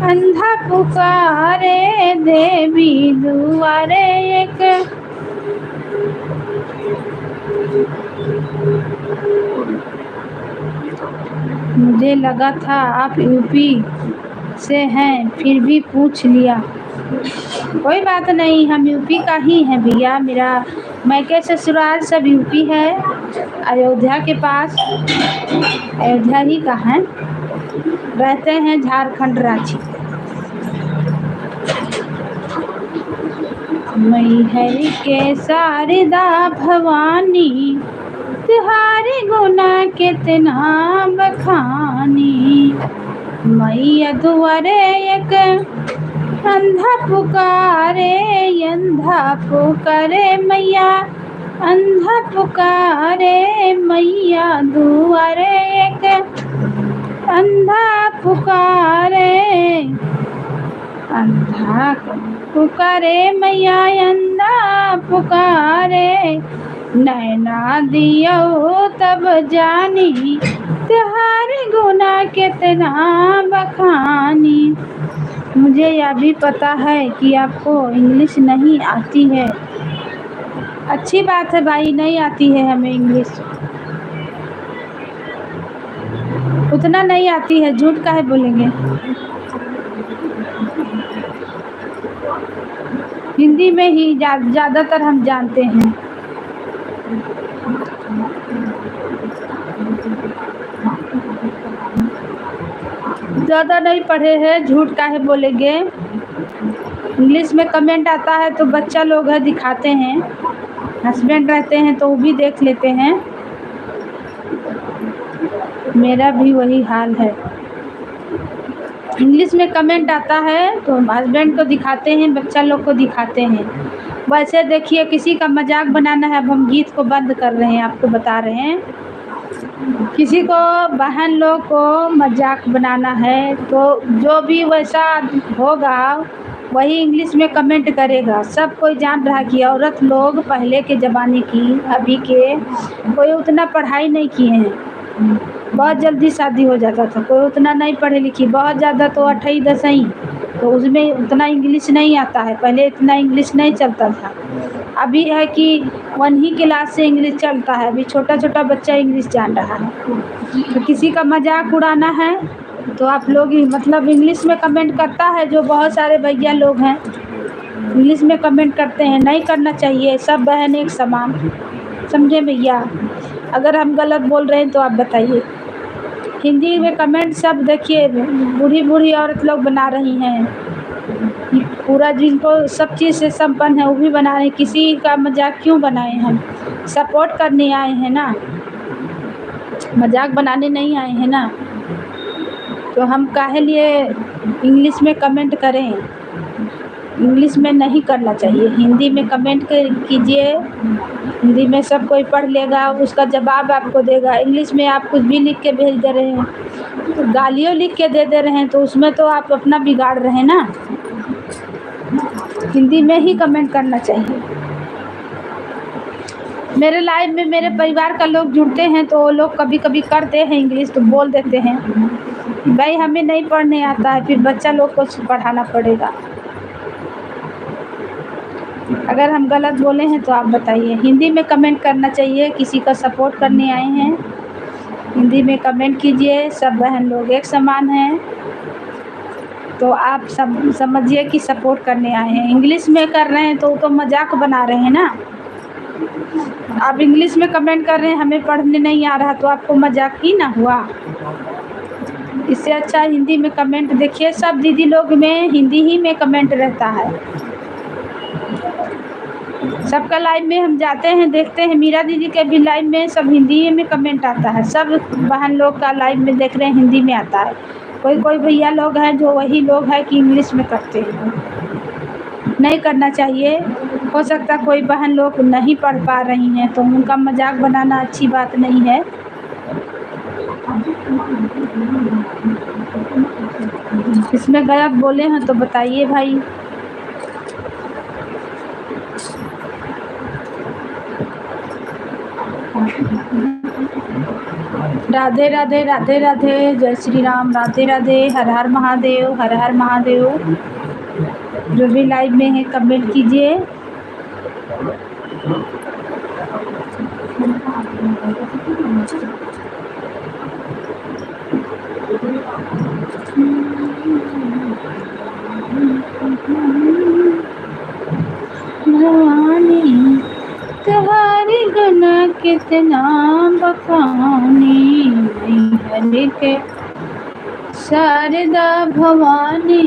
अंधा पुकारे, देवी दुआरे एक मुझे लगा था आप यूपी से हैं, फिर भी पूछ लिया। कोई बात नहीं, हम यूपी का ही हैं भैया। मेरा मायके ससुराल सब यूपी है, अयोध्या के पास, अयोध्या ही का है। रहते हैं झारखंड रांची। मई हरि के शारदा भवानी, तुहारे गुना कितना बखानी। मैया दुआरे एक अंधा पुकारे, अंधा पुकारे मैया, अंधा पुकारे मैया दुआरे एक अंधा पुकारे, अंधा पुकारे मैया, अंधा पुकारे, नैना दियो तब जानी, तुम्हारे गुना कितना बखानी। मुझे यह भी पता है कि आपको इंग्लिश नहीं आती है। अच्छी बात है भाई, नहीं आती है हमें इंग्लिश, उतना नहीं आती है, झूठ काहे बोलेंगे। हिंदी में ही ज़्यादातर हम जानते हैं। ज़्यादा नहीं पढ़े हैं, झूठ काहे बोलेंगे। इंग्लिश में कमेंट आता है तो बच्चा लोग है दिखाते हैं, हस्बैंड रहते हैं तो वो भी देख लेते हैं। मेरा भी वही हाल है। इंग्लिश में कमेंट आता है तो हस्बैंड को दिखाते हैं, बच्चा लोग को दिखाते हैं। वैसे देखिए, किसी का मजाक बनाना है, अब हम गीत को बंद कर रहे हैं, आपको बता रहे हैं। किसी को बहन लोग को मजाक बनाना है तो जो भी वैसा होगा वही इंग्लिश में कमेंट करेगा। सब कोई जान रहा है कि औरत लोग पहले के ज़माने की, अभी के कोई उतना पढ़ाई नहीं किए हैं, बहुत जल्दी शादी हो जाता था। कोई उतना नहीं पढ़े लिखी, बहुत ज़्यादा तो 8वीं 10वीं, तो उसमें उतना इंग्लिश नहीं आता है। पहले इतना इंग्लिश नहीं चलता था। अभी है कि 1 ही क्लास से इंग्लिश चलता है, अभी छोटा छोटा बच्चा इंग्लिश जान रहा है। तो किसी का मजाक उड़ाना है तो आप लोग ही मतलब इंग्लिश में कमेंट करता है, जो बहुत सारे भैया लोग हैं इंग्लिश में कमेंट करते हैं। नहीं करना चाहिए, सब बहन एक समान, समझे भैया। अगर हम गलत बोल रहे हैं तो आप बताइए। हिंदी में कमेंट सब देखिए, बूढ़ी बूढ़ी औरत लोग बना रही हैं, पूरा जिनको सब चीज़ से संपन्न है वो भी बना रहे हैं। किसी का मजाक क्यों बनाए, हम सपोर्ट करने आए हैं ना, मजाक बनाने नहीं आए हैं ना। तो हम काहे लिए इंग्लिश में कमेंट करें। इंग्लिश में नहीं करना चाहिए, हिंदी में कमेंट कीजिए। हिंदी में सब कोई पढ़ लेगा, उसका जवाब आपको देगा। इंग्लिश में आप कुछ भी लिख के भेज दे रहे हैं, तो गालियों लिख के दे रहे हैं, तो उसमें तो आप अपना बिगाड़ रहे हैं ना। हिंदी में ही कमेंट करना चाहिए। मेरे लाइफ में मेरे परिवार का लोग जुड़ते हैं तो वो लोग कभी कभी करते हैं इंग्लिश, तो बोल देते हैं भाई हमें नहीं पढ़ने आता है, फिर बच्चा लोग को पढ़ाना पड़ेगा। अगर हम गलत बोले हैं तो आप बताइए। हिंदी में कमेंट करना चाहिए, किसी का सपोर्ट करने आए हैं हिंदी में कमेंट कीजिए। सब बहन लोग एक समान हैं, तो आप सब समझिए कि सपोर्ट करने आए हैं। इंग्लिश में कर रहे हैं तो मजाक बना रहे हैं ना। आप इंग्लिश में कमेंट कर रहे हैं हमें पढ़ने नहीं आ रहा, तो आपको मजाक ही ना हुआ। इससे अच्छा हिंदी में कमेंट देखिए, सब दीदी लोग में हिंदी ही में कमेंट रहता है। सबका लाइव में हम जाते हैं देखते हैं, मीरा दीदी के भी लाइव में सब हिंदी में कमेंट आता है। सब बहन लोग का लाइव में देख रहे हैं हिंदी में आता है। कोई कोई भैया लोग हैं जो वही लोग हैं कि इंग्लिश में करते हैं। नहीं करना चाहिए। हो सकता कोई बहन लोग नहीं पढ़ पा रही हैं तो उनका मजाक बनाना अच्छी बात नहीं है। इसमें गलत बोले हैं तो बताइए भाई। राधे राधे राधे राधे, जय श्री राम, राधे राधे, हर हर महादेव, हर हर महादेव। जो भी लाइव में है कमेंट कीजिए। तुम्हारी गुना कितना बखानी, हरि के शारदा भवानी।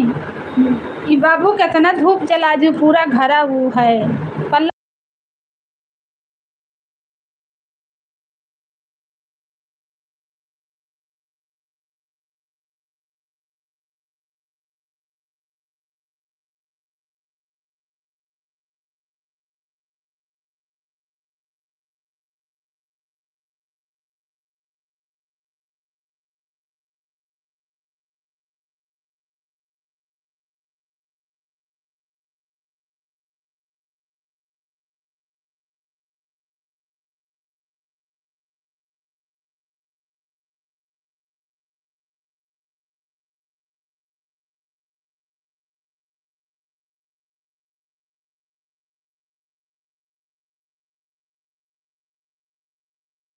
ई बाबू कितना धूप जला जो पूरा घरा वो है।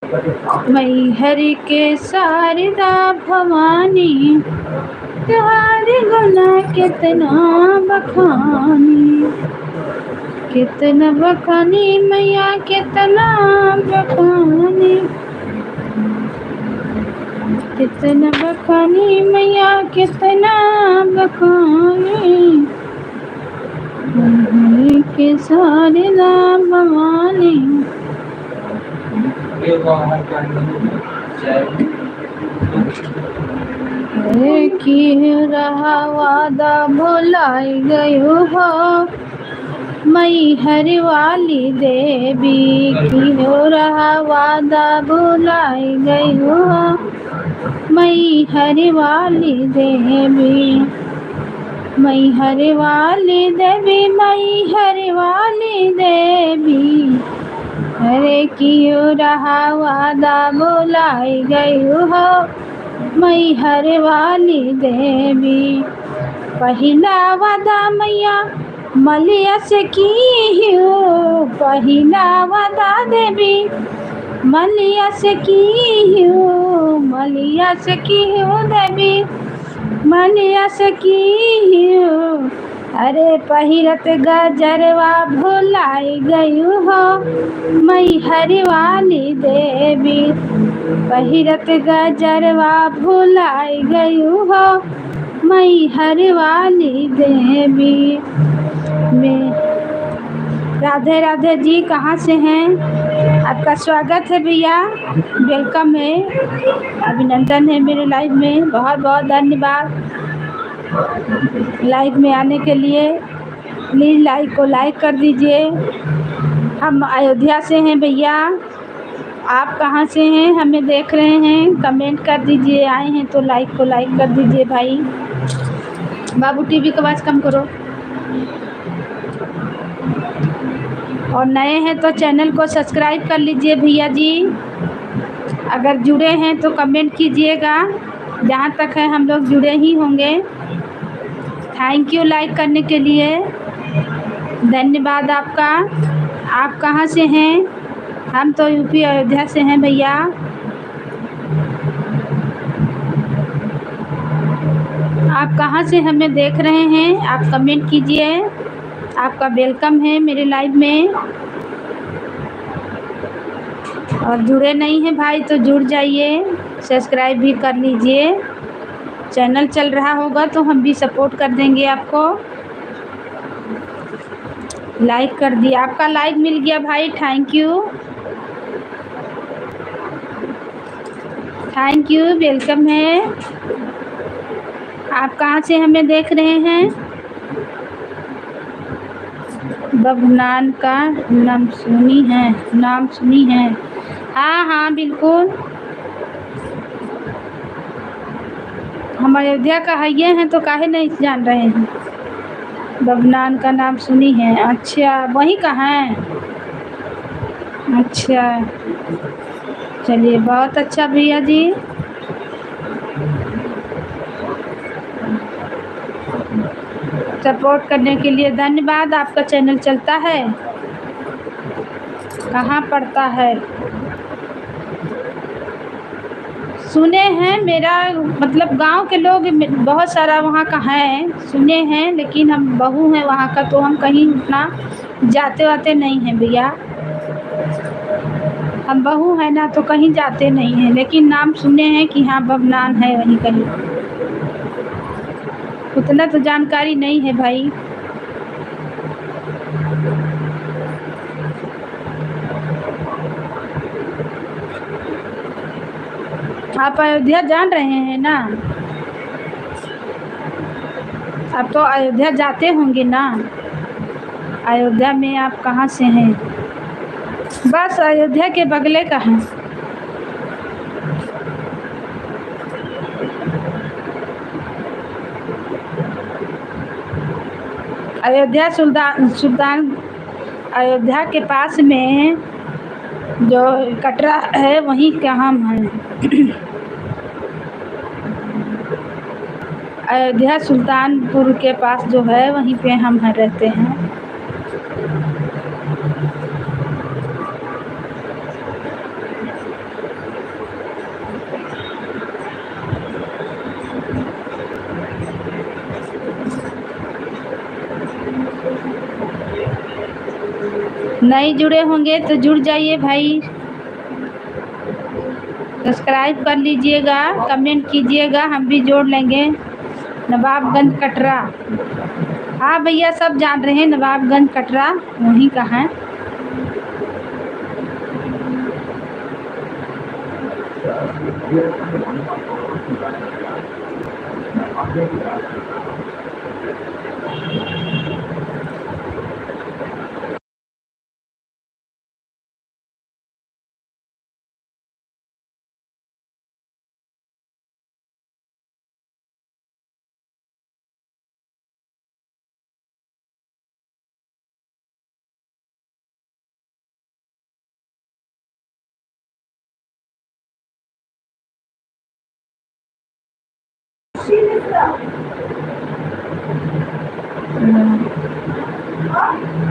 मैहर के शारदा भवानी, तुम्हारे गुना कितना बखानी, कितना बखानी मैया कितना बखानी, कितना बखानी मैया कितना बखानी, मैहर के शारदा भवानी। की रहा वादा भुलाई गयो हो, मैहर वाली देवी की हो रहा वादा भुलाई गयो हो, मैहर वाली देवी, मैहर वाली देवी, मैहर वाली देवी, अरे कियो रहा वादा भुलाई गयो हो, मैहर वाली देवी। पहिला वादा मैया मलिया से की हो, पहिला वादा देवी मलिया से की हो, मलिया से की हो देवी, मलिया से की हो। अरे पहिरत गजरवा भुलाई गई हो, मैहर वाली देवी, पहिरत गजरवा भुलाई गई हो, मैहर वाली देवी। में राधे राधे जी, कहाँ से हैं? आपका स्वागत है भैया, वेलकम है, अभिनंदन है मेरे लाइव में, बहुत बहुत धन्यवाद लाइव में आने के लिए। प्लीज़ लाइव को लाइक कर दीजिए। हम अयोध्या से हैं भैया, आप कहाँ से हैं? हमें देख रहे हैं, कमेंट कर दीजिए। आए हैं तो लाइक को लाइक कर दीजिए भाई। बाबू टीवी की आवाज़ कम करो। और नए हैं तो चैनल को सब्सक्राइब कर लीजिए भैया जी। अगर जुड़े हैं तो कमेंट कीजिएगा, जहाँ तक है हम लोग जुड़े ही होंगे। थैंक यू लाइक करने के लिए, धन्यवाद आपका। आप कहाँ से हैं? हम तो यूपी अयोध्या से हैं भैया। आप कहाँ से हमें देख रहे हैं? आप कमेंट कीजिए। आपका वेलकम है मेरे लाइव में। और जुड़े नहीं हैं भाई तो जुड़ जाइए, सब्सक्राइब भी कर लीजिए। चैनल चल रहा होगा तो हम भी सपोर्ट कर देंगे आपको। लाइक कर दिया, आपका लाइक मिल गया भाई, thank you, thank you, welcome है। आप कहाँ से हमें देख रहे हैं? बबनान का नाम सुनी है, नाम सुनी है। हाँ हाँ बिल्कुल, हम अयोध्या का है ये हैं तो काहे नहीं जान रहे हैं। बबनान का नाम सुनी है, अच्छा वही का है, अच्छा चलिए बहुत अच्छा भैया जी। सपोर्ट करने के लिए धन्यवाद। आपका चैनल चलता है, कहाँ पड़ता है? सुने हैं, मेरा मतलब गांव के लोग बहुत सारा वहाँ का है, सुने हैं, लेकिन हम बहू हैं वहाँ का तो हम कहीं उतना जाते वाते नहीं हैं भैया। हम बहू हैं ना तो कहीं जाते नहीं हैं, लेकिन नाम सुने हैं कि हाँ बबनान है वहीं कहीं। उतना तो जानकारी नहीं है भाई। आप अयोध्या जान रहे हैं ना? आप तो अयोध्या जाते होंगे ना? अयोध्या में आप कहाँ से हैं? बस अयोध्या के बगले का है। अयोध्या सुल्तान अयोध्या के पास में जो कटरा है वहीं का हम हैं। अयोध्या सुल्तानपुर के पास जो है वहीं पे हम हैं, रहते हैं। नहीं जुड़े होंगे तो जुड़ जाइए भाई, सब्सक्राइब कर लीजिएगा, कमेंट कीजिएगा, हम भी जोड़ लेंगे। नवाबगंज कटरा, हाँ भैया सब जान रहे हैं नवाबगंज कटरा वहीं का है।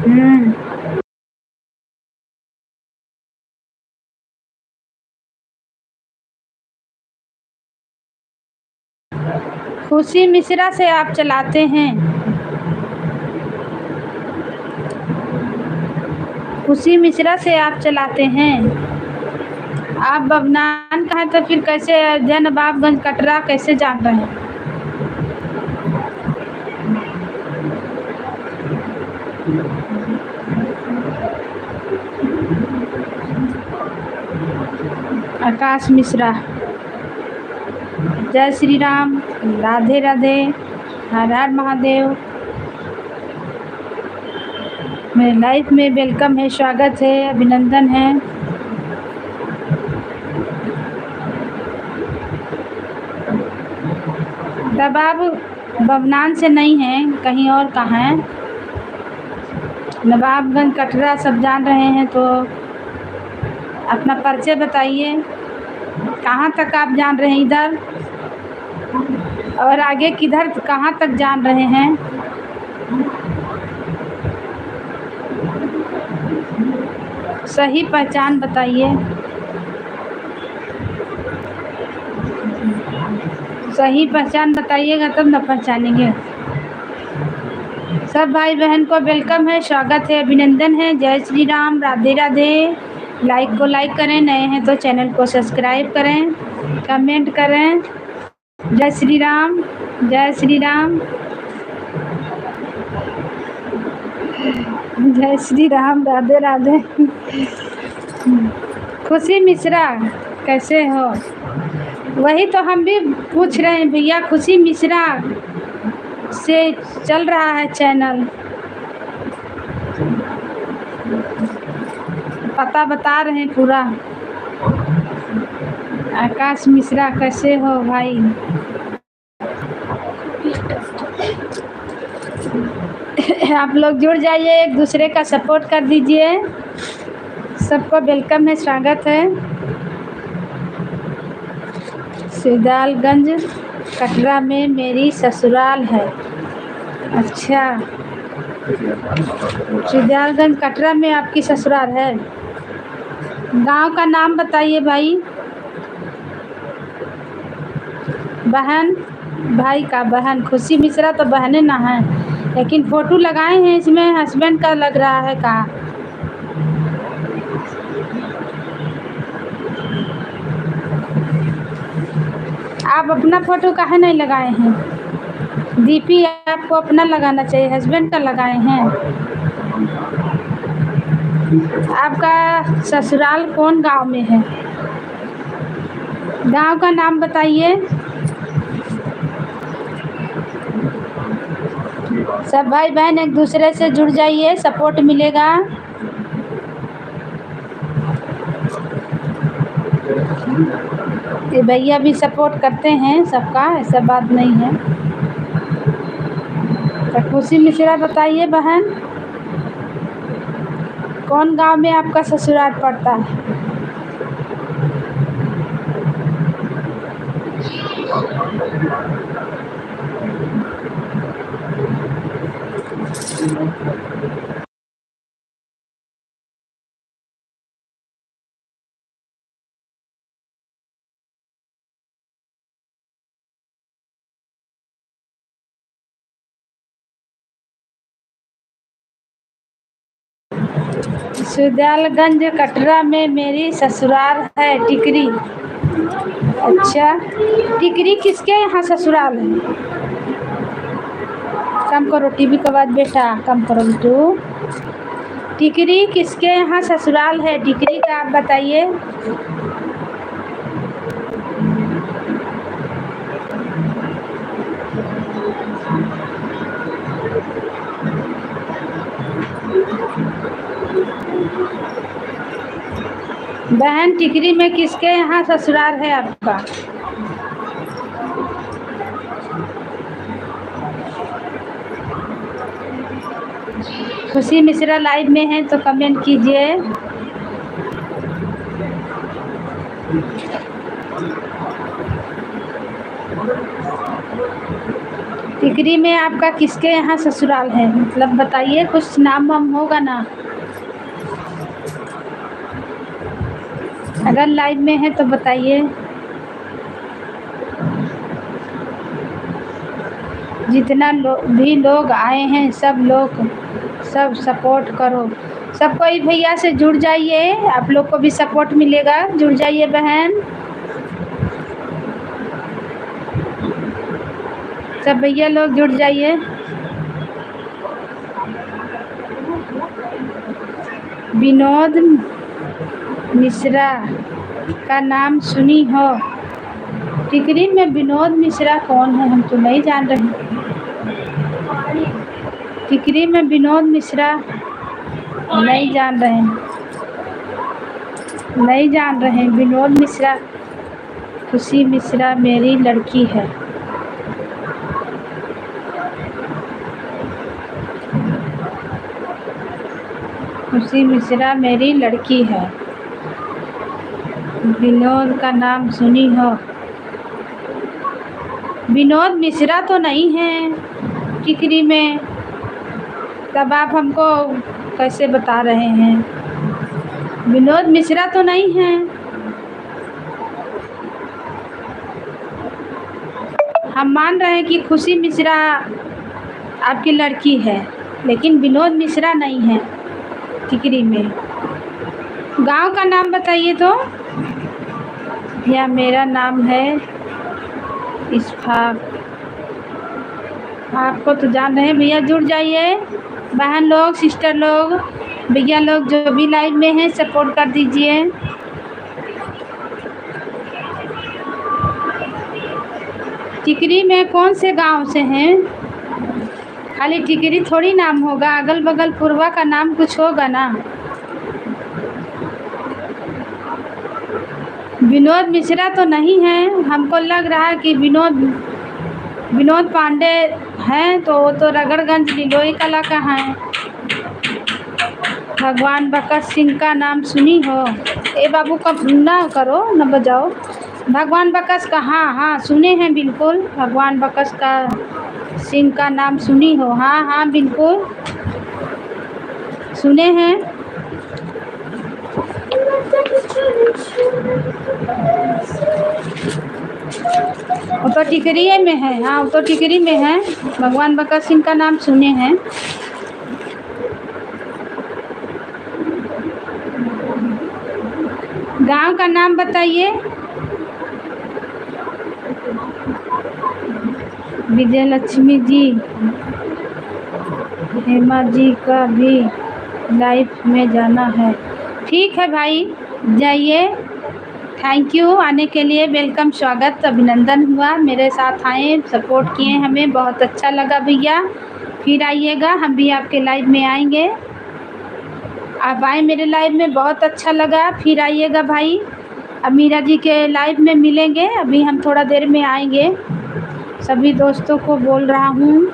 हम्म, खुशी मिश्रा से आप चलाते हैं? खुशी मिश्रा से आप चलाते हैं? आप बबनान का है तो फिर कैसे अयोध्या नवाबगंज कटरा कैसे जान रहे हैं? आकाश मिश्रा, जय श्री राम, राधे राधे, हर हर महादेव। मेरे लाइफ में वेलकम है, स्वागत है, अभिनंदन है। तब आप बबनान से नहीं हैं, कहीं और कहाँ हैं? नवाबगंज कटरा सब जान रहे हैं तो अपना परिचय बताइए, कहाँ तक आप जान रहे हैं इधर, और आगे किधर कहाँ तक जान रहे हैं? सही पहचान बताइए, सही पहचान बताइएगा तब न पहचानेंगे। सब भाई बहन को वेलकम है, स्वागत है, अभिनंदन है, जय श्री राम, राधे राधे। लाइक को लाइक करें, नए हैं तो चैनल को सब्सक्राइब करें, कमेंट करें। जय श्री राम, जय श्री राम, जय श्री राम, राधे राधे। खुशी मिश्रा कैसे हो? वही तो हम भी पूछ रहे हैं भैया, खुशी मिश्रा से चल रहा है चैनल, पता बता रहे हैं पूरा। आकाश मिश्रा कैसे हो भाई? आप लोग जुड़ जाइए, एक दूसरे का सपोर्ट कर दीजिए। सबको वेलकम है, स्वागत है। सिदालगंज कटरा में मेरी ससुराल है। अच्छा, सिदालगंज कटरा में आपकी ससुराल है? गांव का नाम बताइए भाई। बहन, भाई का बहन, खुशी मिश्रा तो बहनें ना है, लेकिन फोटो लगाए हैं इसमें हस्बैंड का लग रहा है। कहाँ आप अपना फोटो काहे नहीं लगाए हैं? डीपी आपको अपना लगाना चाहिए, हस्बैंड का लगाए हैं। आपका ससुराल कौन गांव में है? गांव का नाम बताइए। सब भाई बहन एक दूसरे से जुड़ जाइए, सपोर्ट मिलेगा। ये भैया भी सपोर्ट करते हैं सबका, ऐसा बात नहीं है। तो खुशी मिश्रा बताइए बहन, कौन गांव में आपका ससुराल पड़ता है? सुजालगंज कटरा में मेरी ससुराल है टिकरी। अच्छा, टिकरी किसके यहाँ ससुराल है? कम करो टीवी का आवाज बेटा, कम करो बेटू। टिकरी किसके यहाँ ससुराल है? टिकरी का आप बताइए। बहन टिकरी में किसके यहाँ ससुराल है आपका? खुशी मिश्रा लाइव में है तो कमेंट कीजिए। टिकरी में आपका किसके यहाँ ससुराल है? मतलब बताइए, कुछ नाम वाम होगा ना। अगर लाइव में है तो बताइए। जितना भी लोग आए हैं सब लोग सब सपोर्ट करो। सब कोई भैया से जुड़ जाइए, आप लोग को भी सपोर्ट मिलेगा। जुड़ जाइए बहन, सब भैया लोग जुड़ जाइए। विनोद मिश्रा का नाम सुनी हो? टिकरी में विनोद मिश्रा कौन है? हम तो नहीं जान रहे। टिकरी में विनोद मिश्रा नहीं जान रहे हैं, नहीं जान रहे हैं विनोद मिश्रा। खुशी मिश्रा मेरी लड़की है। खुशी मिश्रा मेरी लड़की है। विनोद का नाम सुनी हो? विनोद मिश्रा तो नहीं है टिकरी में, तब आप हमको कैसे बता रहे हैं? विनोद मिश्रा तो नहीं है। हम मान रहे हैं कि खुशी मिश्रा आपकी लड़की है, लेकिन विनोद मिश्रा नहीं है टिकरी में। गांव का नाम बताइए तो। या मेरा नाम है इशफाक। आपको तो जान रहे हैं भैया, जुड़ जाइए बहन लोग, सिस्टर लोग, भैया लोग जो भी लाइव में हैं सपोर्ट कर दीजिए। टिकरी में कौन से गांव से हैं? खाली टिकरी थोड़ी नाम होगा, अगल बगल पूर्वा का नाम कुछ होगा ना। विनोद मिश्रा तो नहीं है। हमको लग रहा है कि विनोद पांडे हैं, तो वो तो रगड़गंज लिलोई कला का है। भगवान बकस सिंह का नाम सुनी हो? ए बाबू कब ना करो, न बजाओ। भगवान बकस का, हाँ हाँ सुने हैं बिल्कुल। भगवान बकस का सिंह का नाम सुनी हो? हाँ हाँ बिल्कुल सुने हैं। वो तो टिकरी में है। हाँ वो तो टिकरी में है। भगवान बकस सिंह का नाम सुने हैं। गांव का नाम बताइए। विजय लक्ष्मी जी, हेमा जी का भी लाइफ में जाना है। ठीक है भाई, जाइए। थैंक यू आने के लिए, वेलकम, स्वागत, अभिनंदन हुआ। मेरे साथ आए, सपोर्ट किए, हमें बहुत अच्छा लगा भैया। फिर आइएगा, हम भी आपके लाइव में आएंगे। आप आए मेरे लाइव में, बहुत अच्छा लगा। फिर आइएगा भाई, अब मीरा जी के लाइव में मिलेंगे। अभी हम थोड़ा देर में आएंगे। सभी दोस्तों को बोल रहा हूँ,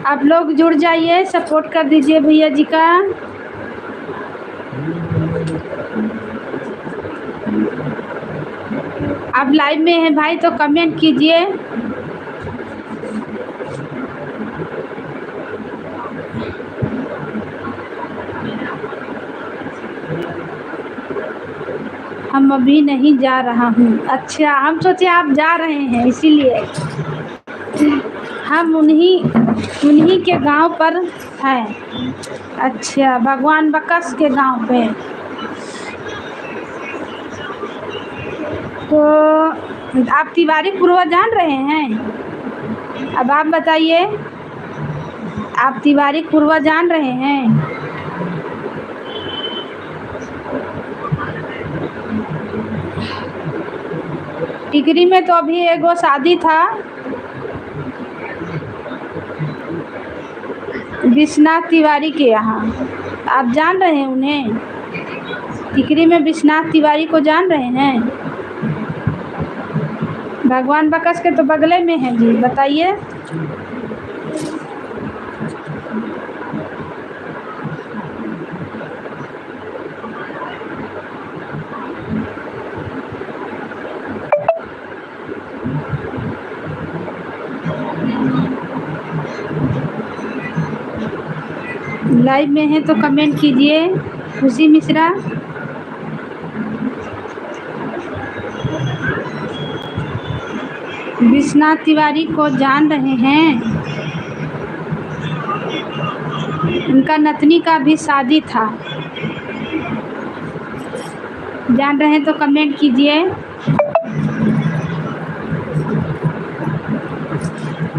आप लोग जुड़ जाइए, सपोर्ट कर दीजिए भैया जी का। आप लाइव में हैं भाई तो कमेंट कीजिए। हम अभी नहीं जा रहा हूँ। अच्छा, हम सोचे आप जा रहे हैं इसीलिए। हम उन्हीं उन्हीं के गांव पर हैं। अच्छा, भगवान बकस के गांव पे। तो आप तिवारी पूर्वा जान रहे हैं? अब आप बताइए, आप तिवारी पूर्वा जान रहे हैं? टिकरी में तो अभी एगो शादी था विश्वनाथ तिवारी के यहाँ। आप जान रहे हैं उन्हें? टिकरी में विश्वनाथ तिवारी को जान रहे हैं? भगवान बकस के तो बगले में है जी, बताइए। लाइव में है तो कमेंट कीजिए। खुशी मिश्रा, विश्वनाथ तिवारी को जान रहे हैं? उनका नतनी का भी शादी था। जान रहे हैं तो कमेंट कीजिए।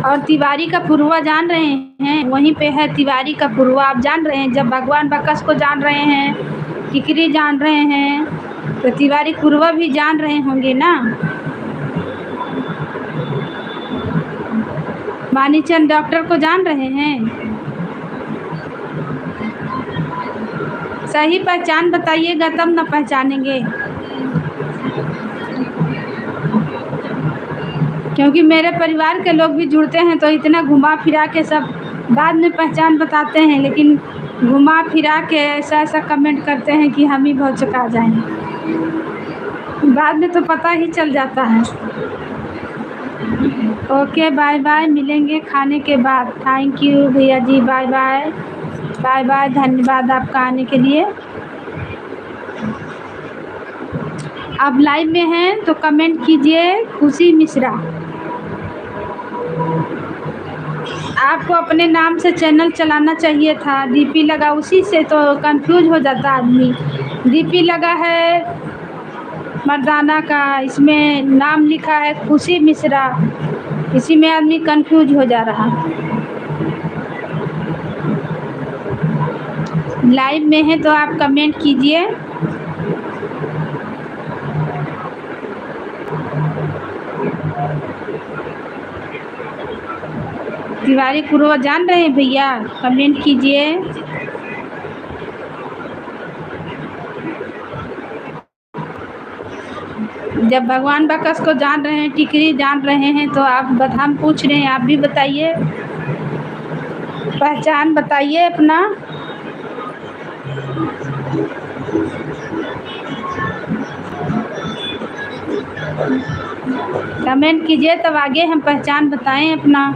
और तिवारी का पुरवा जान रहे हैं? वहीं पे है तिवारी का पुरवा, आप जान रहे हैं? जब भगवान बकस को जान रहे हैं, टिकरी जान रहे हैं, तो तिवारी पुरवा भी जान रहे होंगे ना। मानीचंद डॉक्टर को जान रहे हैं? सही पहचान बताइएगा तब न पहचानेंगे, क्योंकि मेरे परिवार के लोग भी जुड़ते हैं तो इतना घुमा फिरा के सब बाद में पहचान बताते हैं, लेकिन घुमा फिरा के ऐसा ऐसा कमेंट करते हैं कि हम ही भौचका जाएं। बाद में तो पता ही चल जाता है। ओके, बाय बाय, मिलेंगे खाने के बाद। थैंक यू भैया जी, बाय बाय। बाय बाय, धन्यवाद आपका आने के लिए। आप लाइव में हैं तो कमेंट कीजिए। खुशी मिश्रा, आपको अपने नाम से चैनल चलाना चाहिए था। डीपी लगा उसी से तो कंफ्यूज हो जाता आदमी। डीपी लगा है मर्दाना का, इसमें नाम लिखा है खुशी मिश्रा, इसी में आदमी कंफ्यूज हो जा रहा। लाइव में है तो आप कमेंट कीजिए। तिवारी पुरवा जान रहे हैं भैया? कमेंट कीजिए। जब भगवान बकस को जान रहे हैं, टिकरी जान रहे हैं, तो आप हम पूछ रहे हैं, आप भी बताइए, पहचान बताइए अपना। कमेंट कीजिए तब आगे हम पहचान बताएं अपना।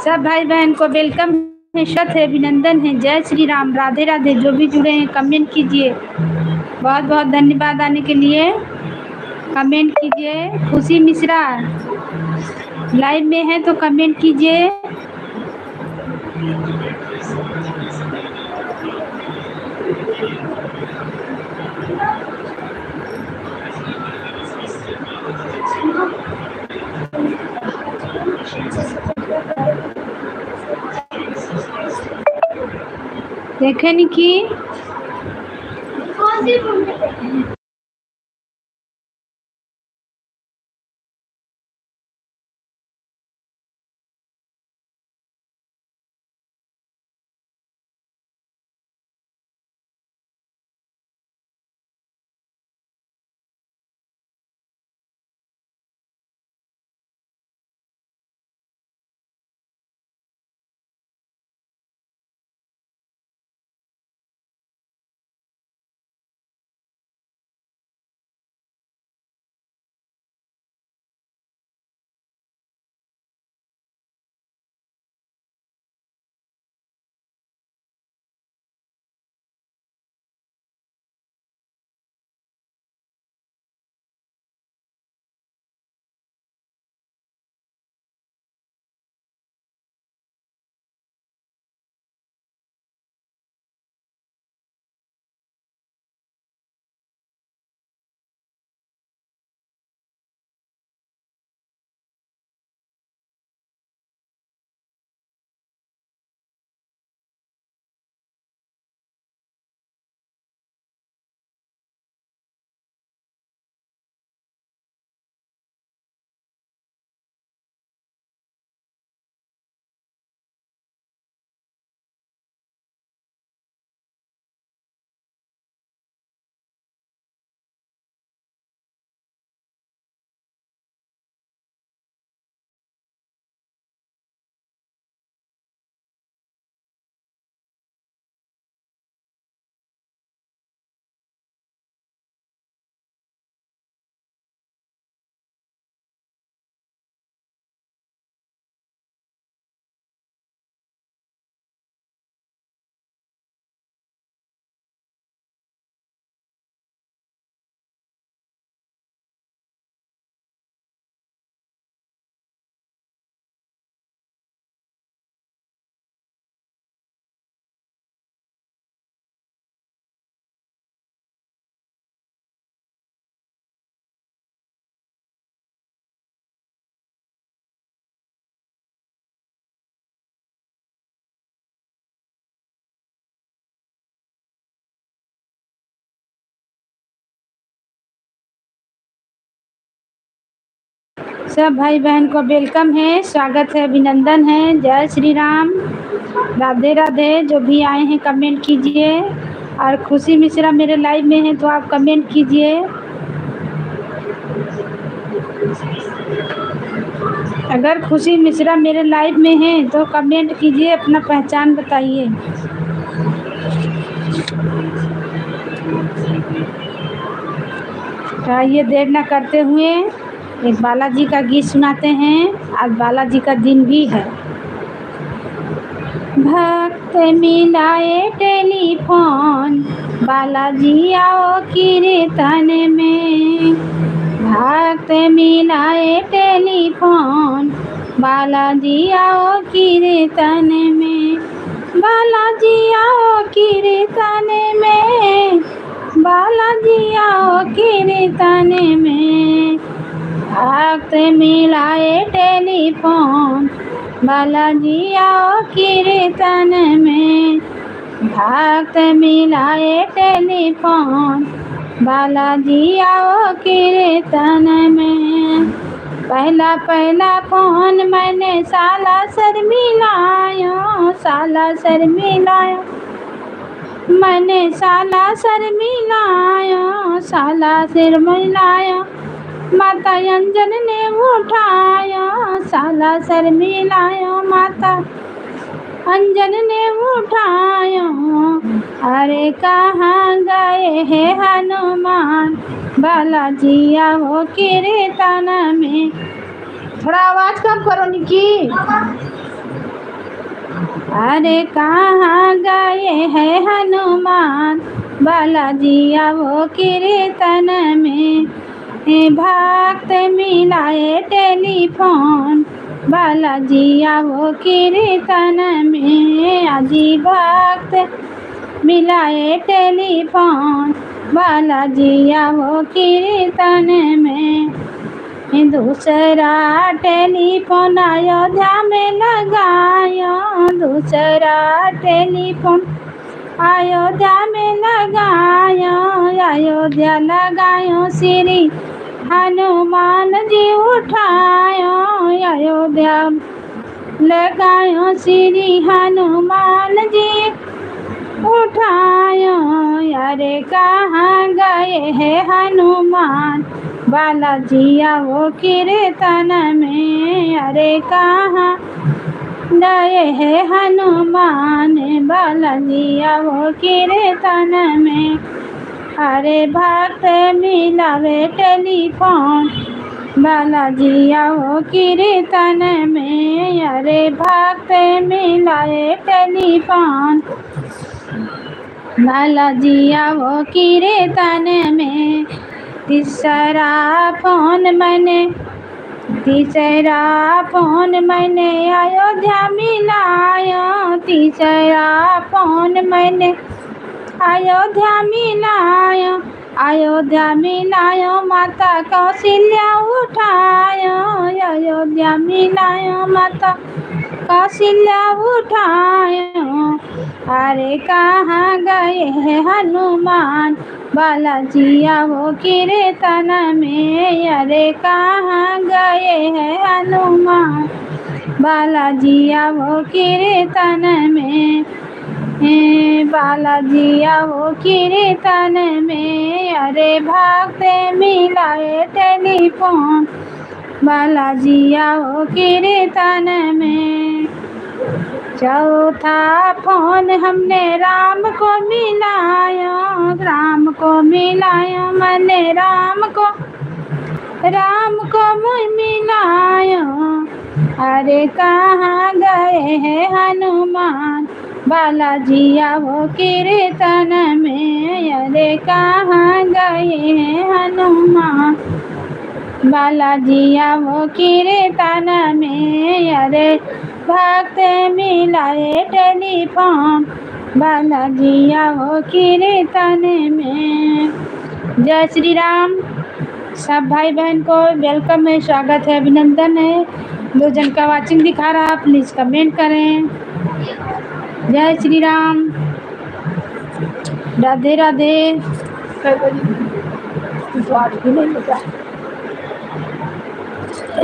सब भाई बहन को वेलकम है, शत है, अभिनंदन है, जय श्री राम, राधे राधे। जो भी जुड़े हैं कमेंट कीजिए। बहुत बहुत धन्यवाद आने के लिए। कमेंट कीजिए। खुशी मिश्रा लाइव में है तो कमेंट कीजिए। देखे नहीं कि सब भाई बहन को वेलकम है, स्वागत है, अभिनंदन है। जय श्री राम, राधे राधे। जो भी आए हैं कमेंट कीजिए। और खुशी मिश्रा मेरे लाइव में है तो आप कमेंट कीजिए। अगर खुशी मिश्रा मेरे लाइव में है तो कमेंट कीजिए, अपना पहचान बताइए। आइए देर न करते हुए एक बालाजी का गीत सुनाते हैं। आज बालाजी का दिन भी है। भक्त मिलाए टेलीफोन, बालाजी आओ कीर्तन में। भक्त मिलाए टेलीफोन, बालाजी आओ कीर्तन में। बालाजी आओ कीर्तन में, बालाजी आओ कीर्तन में। भक्त मिलाए टेलीफोन, बालाजी आओ कीर्तन में। भक्त मिलाए टेलीफोन, बालाजी आओ कीर्तन में। पहला पहला फोन मैंने साला सर मिलायो, साला सर मिलायो। मैंने साला सर मिलायो, साला सिर मिलायो। माता अंजन ने उठाया, साला सर मिलायो। माता अंजन ने उठाया। अरे कहाँ गए है हनुमान, बालाजी आओ कीर्तन में। थोड़ा आवाज कम करो निकी। अरे कहाँ गए है हनुमान, बालाजी आओ कीर्तन में। भक्त मिलाए टेलीफोन, बालाजी आओ कीर्तन में। आजी भक्त मिलाए टेलीफोन, बालाजी आओ कीर्तन में। दूसरा टेलीफोन अयोध्या में लगायो, दूसरा टेलीफोन अयोध्या में लगायो। अयोध्या लगायो श्री हनुमान जी उठायो। अयोध्या लगायो श्री हनुमान जी उठायो। अरे कहाँ गए है हनुमान, बालाजी आओ कीर्तन में। अरे कहाँ गए है हनुमान, बालाजी आओ कीर्तन में। अरे भक्त मिलावे टेलीफोन, बालाजी आओ कीर्तन में। अरे भक्त मिलाए टेलीफोन, बालाजी आओ कीर्तन में। तीसरा फोन मैंने अयोध्या मिलायो। तीसरा फोन मैंने अयोध्या मिलायो। अयोध्या मिलायो माता कौशल्या उठायो। अयोध्या मिलायो माता कौशल्या उठायो। अरे कहाँ गए है हनुमान, बालाजी आओ कीर्तन में। अरे कहाँ गए है हनुमान, बालाजी आओ कीर्तन में। बालाजी आओ कीर्तन में। अरे भक्त मिलाए टेलीफोन, बालाजी आओ कीर्तन में। चौथा फोन हमने राम को मिलायो, राम को मिलायो। मैंने राम को मिलायो। अरे कहाँ गए है हनुमान, बालाजी आओ कीर्तन में। अरे कहाँ गए है हनुमान, बालाजी आओ कीर्तन में। अरे भक्त मिलाए टेलीफोन, बालाजी आओ कीर्तन में। जय श्री राम। सब भाई बहन को वेलकम है, स्वागत है, अभिनंदन है। 2 जन का वाचिंग दिखा रहा, प्लीज कमेंट करें। जय श्री राम, राधे राधे। सब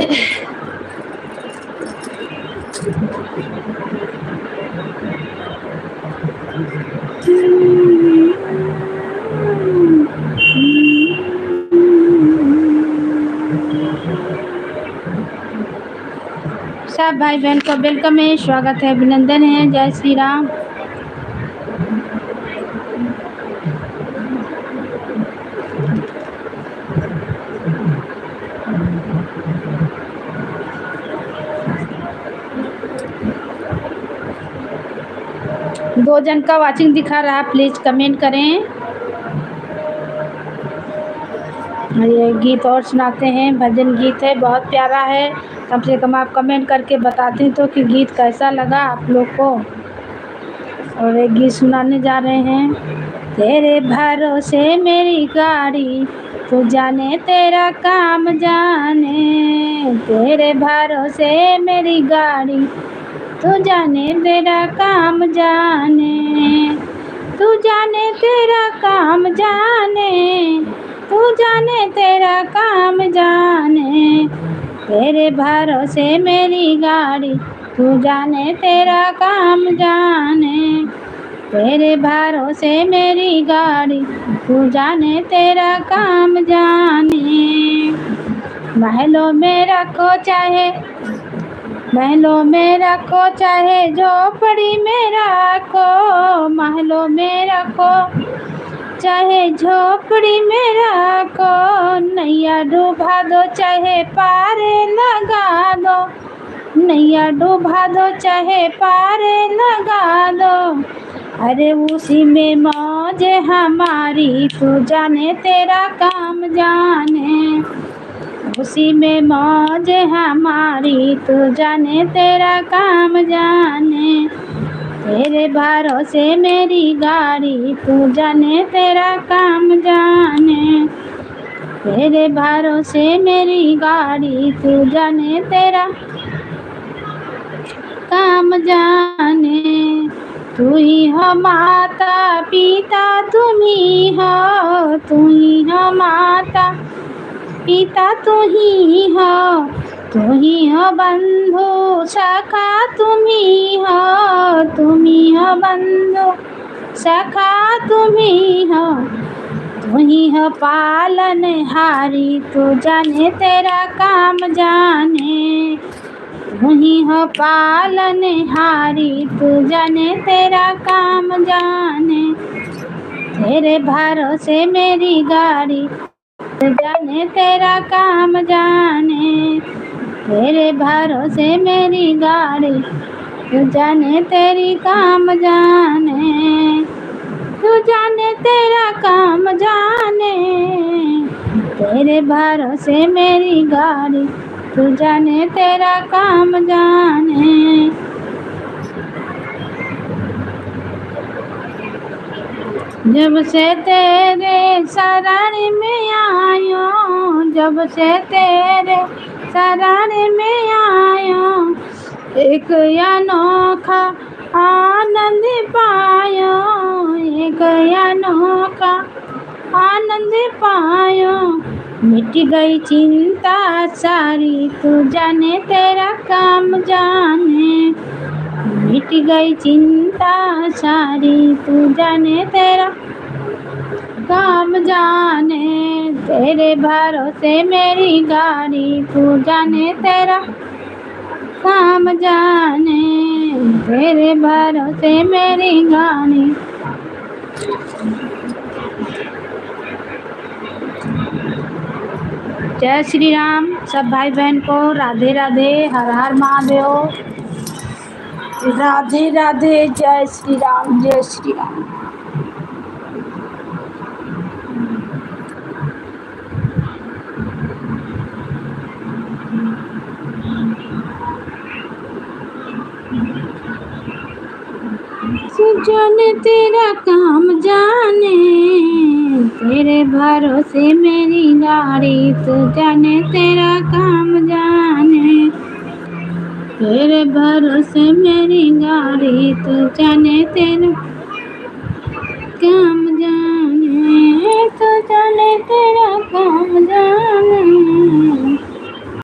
भाई बहन को वेलकम है, स्वागत है, अभिनंदन है। जय श्री राम। दो जन का वाचिंग दिखा रहा, प्लीज कमेंट करें। ये गीत और सुनाते हैं, भजन गीत है, बहुत प्यारा है। कम से कम आप कमेंट करके बताते तो कि गीत कैसा लगा आप लोग को। और एक गीत सुनाने जा रहे हैं। तेरे भरोसे मेरी गाड़ी, तू जाने तेरा काम जाने। तेरे भरोसे मेरी गाड़ी, तू जाने तेरा काम जाने। तू जाने तेरा काम जाने, तू जाने तेरा काम जाने। तेरे भरोसे मेरी गाड़ी, तू जाने तेरा काम जाने। तेरे भरोसे मेरी गाड़ी, तू जाने तेरा काम जाने। महलों में रखो चाहे, महलों में रखो चाहे झोपड़ी में रखो। महलों में रखो चाहे झोपड़ी में रखो। नैया डूबा दो चाहे पारे लगा दो। नैया डूबा दो चाहे पारे लगा दो। अरे उसी में मौज हमारी, तू जाने तेरा काम जाने। उसी में मौज हमारी, तू जाने तेरा काम जाने। तेरे भरोसे मेरी गाड़ी, तू जाने तेरा काम जाने। तेरे भरोसे मेरी गाड़ी, तू जाने तेरा काम जाने। तू ही हो माता पिता, तुम ही हो। तू ही हो माता पिता, तू ही हो। तू ही हो बंधु सखा, तुम ही हो। तुम ही हो बंधु सखा, तुम ही हो। तू ही हो पालनहारी, तू जाने तेरा काम जाने। तू ही हो पालनहारी, तू जाने तेरा काम जाने। तेरे भरोसे मेरी गाड़ी, तू जाने तेरा काम जाने। तेरे भरोसे मेरी गाड़ी, तू जाने तेरी काम जाने। तू जाने तेरा काम जाने। तेरे भरोसे मेरी गाड़ी, तू जाने तेरा काम जाने। जब से तेरे शरण में आयो, जब से तेरे शरण में आयो, एक अनोखा आनंद पायो। एक अनोखा आनंद पायो। मिट गई चिंता सारी, तू जाने तेरा काम जाने। मिट गई चिंता सारी, तू जाने तेरा काम जाने। तेरे भरोसे मेरी गाड़ी, तू जाने तेरा काम जाने। तेरे भरोसे मेरी गाड़ी। जय श्री राम। सब भाई बहन को राधे राधे, हर हर महादेव। राधे राधे, जय श्री राम, जय श्री राम। जाने तेरा काम जाने। तेरे भरोसे मेरी गाड़ी, तू जाने तेरा काम जाने। तेरे भरोसे मेरी गाड़ी, तू जाने तेरा काम जाने। तू जाने तेरा काम जाने।